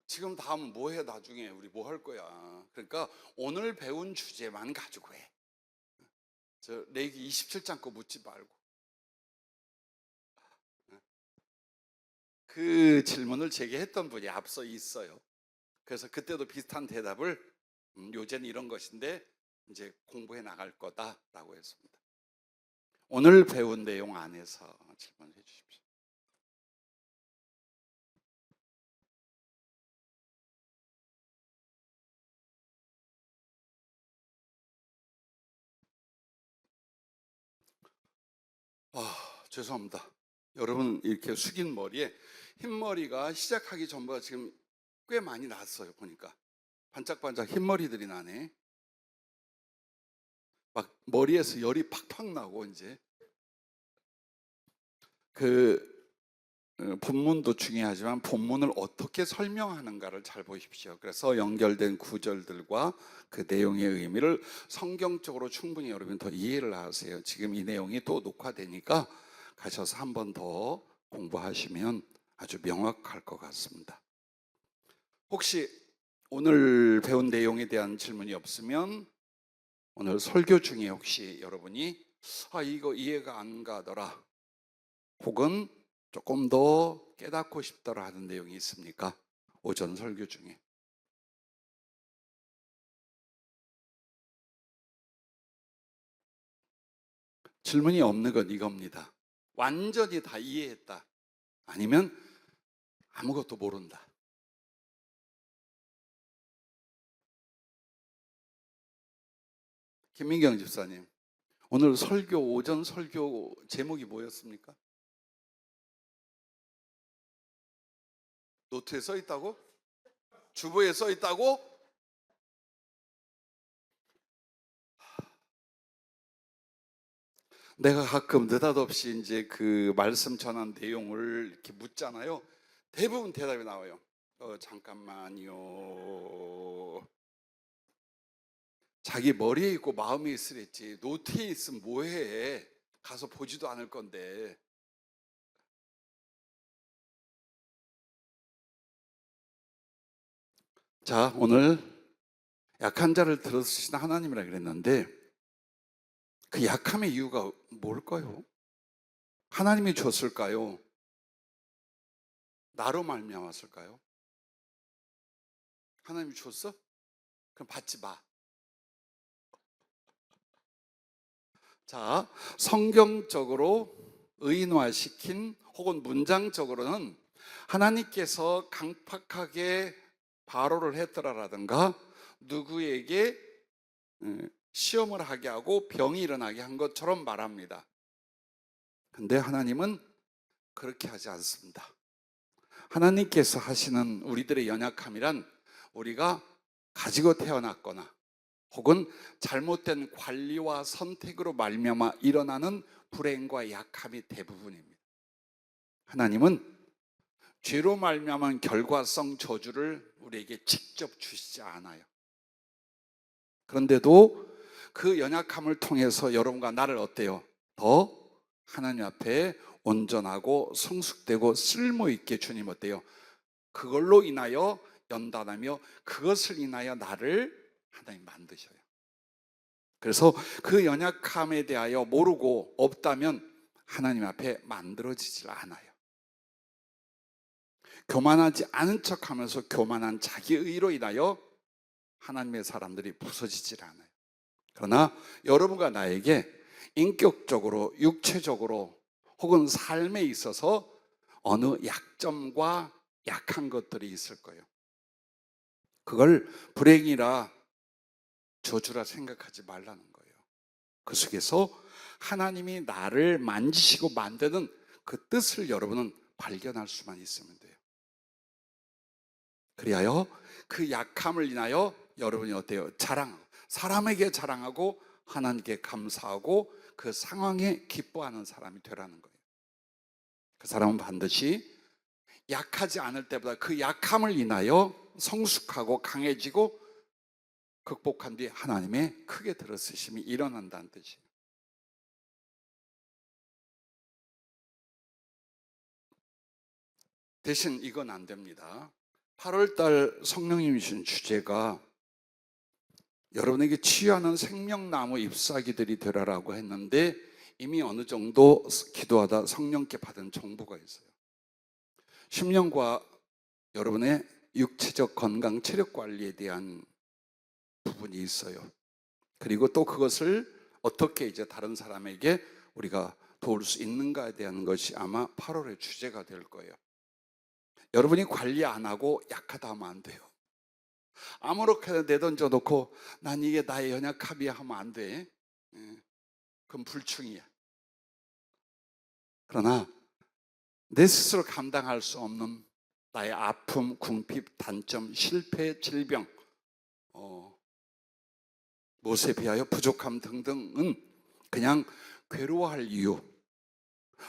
지금 다음 뭐 해? 나중에 우리 뭐 할 거야? 그러니까 오늘 배운 주제만 가지고 해. 저 레위기 27장 거 묻지 말고. 그 질문을 제게 했던 분이 앞서 있어요. 그래서 그때도 비슷한 대답을 요새는 이런 것인데 이제 공부해 나갈 거다라고 했습니다. 오늘 배운 내용 안에서 질문해 주십시오. 죄송합니다. 여러분 이렇게 숙인 머리에 흰머리가 시작하기 전보다 지금 꽤 많이 났어요. 보니까 반짝반짝 흰머리들이 나네. 막 머리에서 열이 팍팍 나고 이제 본문도 중요하지만 본문을 어떻게 설명하는가를 잘 보십시오. 그래서 연결된 구절들과 그 내용의 의미를 성경적으로 충분히 여러분 더 이해를 하세요. 지금 이 내용이 또 녹화되니까 가셔서 한 번 더 공부하시면 아주 명확할 것 같습니다. 혹시 오늘 배운 내용에 대한 질문이 없으면 오늘 설교 중에 혹시 여러분이 이거 이해가 안 가더라, 혹은 조금 더 깨닫고 싶더라 하는 내용이 있습니까? 오전 설교 중에. 질문이 없는 건 이겁니다. 완전히 다 이해했다, 아니면 아무것도 모른다. 김민경 집사님, 오늘 설교, 오전 설교 제목이 뭐였습니까? 노트에 써 있다고? 주보에 써 있다고? 내가 가끔 느닷없이 이제 그 말씀 전한 내용을 이렇게 묻잖아요. 대부분 대답이 나와요. 잠깐만요. 자기 머리에 있고 마음에 있으랬지, 노트에 있으면 뭐해? 가서 보지도 않을 건데. 자, 오늘 약한 자를 들어주신 하나님이라 그랬는데, 그 약함의 이유가 뭘까요? 하나님이 줬을까요? 나로 말미암았을까요? 하나님이 줬어? 그럼 받지 마. 자, 성경적으로 의인화시킨 혹은 문장적으로는 하나님께서 강팍하게 발호를 했더라라든가 누구에게 시험을 하게 하고 병이 일어나게 한 것처럼 말합니다. 근데 하나님은 그렇게 하지 않습니다. 하나님께서 하시는 우리들의 연약함이란 우리가 가지고 태어났거나 혹은 잘못된 관리와 선택으로 말미암아 일어나는 불행과 약함이 대부분입니다. 하나님은 죄로 말미암은 결과성 저주를 우리에게 직접 주시지 않아요. 그런데도 그 연약함을 통해서 여러분과 나를 어때요? 더 하나님 앞에 온전하고 성숙되고 쓸모있게 주님 어때요? 그걸로 인하여 연단하며 그것을 인하여 나를 하나님 만드셔요. 그래서 그 연약함에 대하여 모르고 없다면 하나님 앞에 만들어지질 않아요. 교만하지 않은 척하면서 교만한 자기의로 인하여 하나님의 사람들이 부서지질 않아요. 그러나 여러분과 나에게 인격적으로, 육체적으로 혹은 삶에 있어서 어느 약점과 약한 것들이 있을 거예요. 그걸 불행이라 저주라 생각하지 말라는 거예요. 그 속에서 하나님이 나를 만지시고 만드는 그 뜻을 여러분은 발견할 수만 있으면 돼요. 그리하여 그 약함을 인하여 여러분이 어때요? 자랑하고, 사람에게 자랑하고 하나님께 감사하고 그 상황에 기뻐하는 사람이 되라는 거예요. 그 사람은 반드시 약하지 않을 때보다 그 약함을 인하여 성숙하고 강해지고 극복한 뒤에 하나님의 크게 들어쓰심이 일어난다는 뜻이에요. 대신 이건 안 됩니다. 8월달 성령님이 주신 주제가 여러분에게 치유하는 생명나무 잎사귀들이 되라라고 했는데, 이미 어느 정도 기도하다 성령께 받은 정보가 있어요. 심령과 여러분의 육체적 건강, 체력 관리에 대한 부분이 있어요. 그리고 또 그것을 어떻게 이제 다른 사람에게 우리가 도울 수 있는가에 대한 것이 아마 8월의 주제가 될 거예요. 여러분이 관리 안 하고 약하다 하면 안 돼요. 아무렇게나 내던져 놓고 난 이게 나의 연약함이야 하면 안 돼. 그건 불충이야. 그러나 내 스스로 감당할 수 없는 나의 아픔, 궁핍, 단점, 실패, 질병, 무엇에 비하여 부족함 등등은 그냥 괴로워할 이유,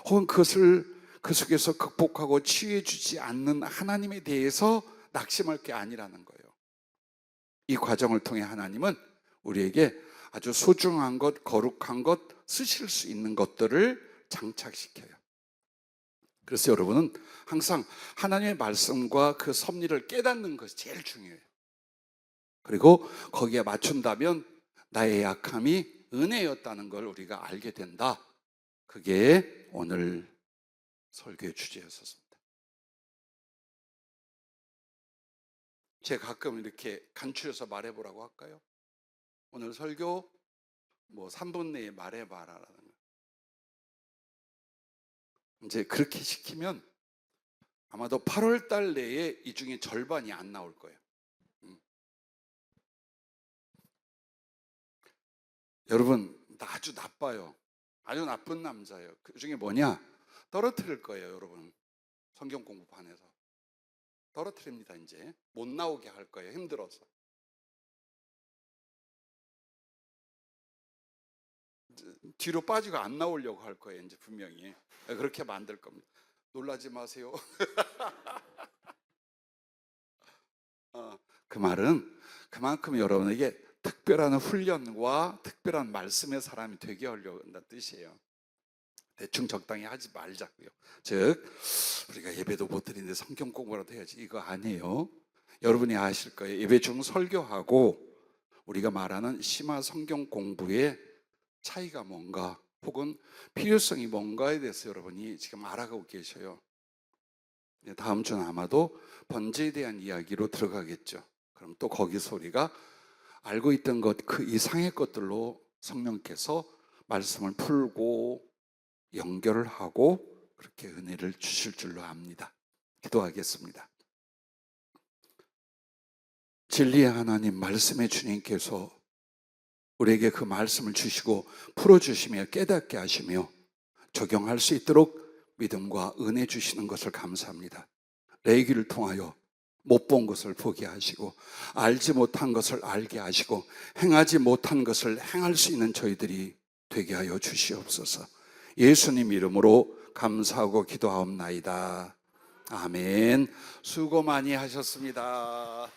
혹은 그것을 그 속에서 극복하고 치유해 주지 않는 하나님에 대해서 낙심할 게 아니라는 거예요. 이 과정을 통해 하나님은 우리에게 아주 소중한 것, 거룩한 것, 쓰실 수 있는 것들을 장착시켜요. 그래서 여러분은 항상 하나님의 말씀과 그 섭리를 깨닫는 것이 제일 중요해요. 그리고 거기에 맞춘다면 나의 약함이 은혜였다는 걸 우리가 알게 된다. 그게 오늘 설교의 주제였었습니다. 제가 가끔 이렇게 간추려서 말해보라고 할까요? 오늘 설교 3분 내에 말해봐라라는 거. 이제 그렇게 시키면 아마도 8월 달 내에 이 중에 절반이 안 나올 거예요. 여러분, 나 아주 나빠요. 아주 나쁜 남자예요. 그 중에 뭐냐? 떨어뜨릴 거예요, 여러분. 성경 공부판에서. 떨어뜨립니다, 이제. 못 나오게 할 거예요, 힘들어서. 뒤로 빠지고 안 나오려고 할 거예요, 이제 분명히. 그렇게 만들 겁니다. 놀라지 마세요. 그 말은 그만큼 여러분에게 특별한 훈련과 특별한 말씀의 사람이 되게 하려고 한다는 뜻이에요. 대충 적당히 하지 말자고요. 즉 우리가 예배도 못 드리는데 성경 공부라도 해야지, 이거 아니에요. 여러분이 아실 거예요. 예배 중 설교하고 우리가 말하는 심화 성경 공부의 차이가 뭔가, 혹은 필요성이 뭔가에 대해서 여러분이 지금 알아가고 계셔요. 다음 주는 아마도 번제에 대한 이야기로 들어가겠죠. 그럼 또 거기서 우리가 알고 있던 것 그 이상의 것들로 성령께서 말씀을 풀고 연결을 하고 그렇게 은혜를 주실 줄로 압니다. 기도하겠습니다. 진리의 하나님, 말씀의 주님께서 우리에게 그 말씀을 주시고 풀어주시며 깨닫게 하시며 적용할 수 있도록 믿음과 은혜 주시는 것을 감사합니다. 레위기를 통하여 못 본 것을 보게 하시고 알지 못한 것을 알게 하시고 행하지 못한 것을 행할 수 있는 저희들이 되게 하여 주시옵소서. 예수님 이름으로 감사하고 기도하옵나이다. 아멘. 수고 많이 하셨습니다.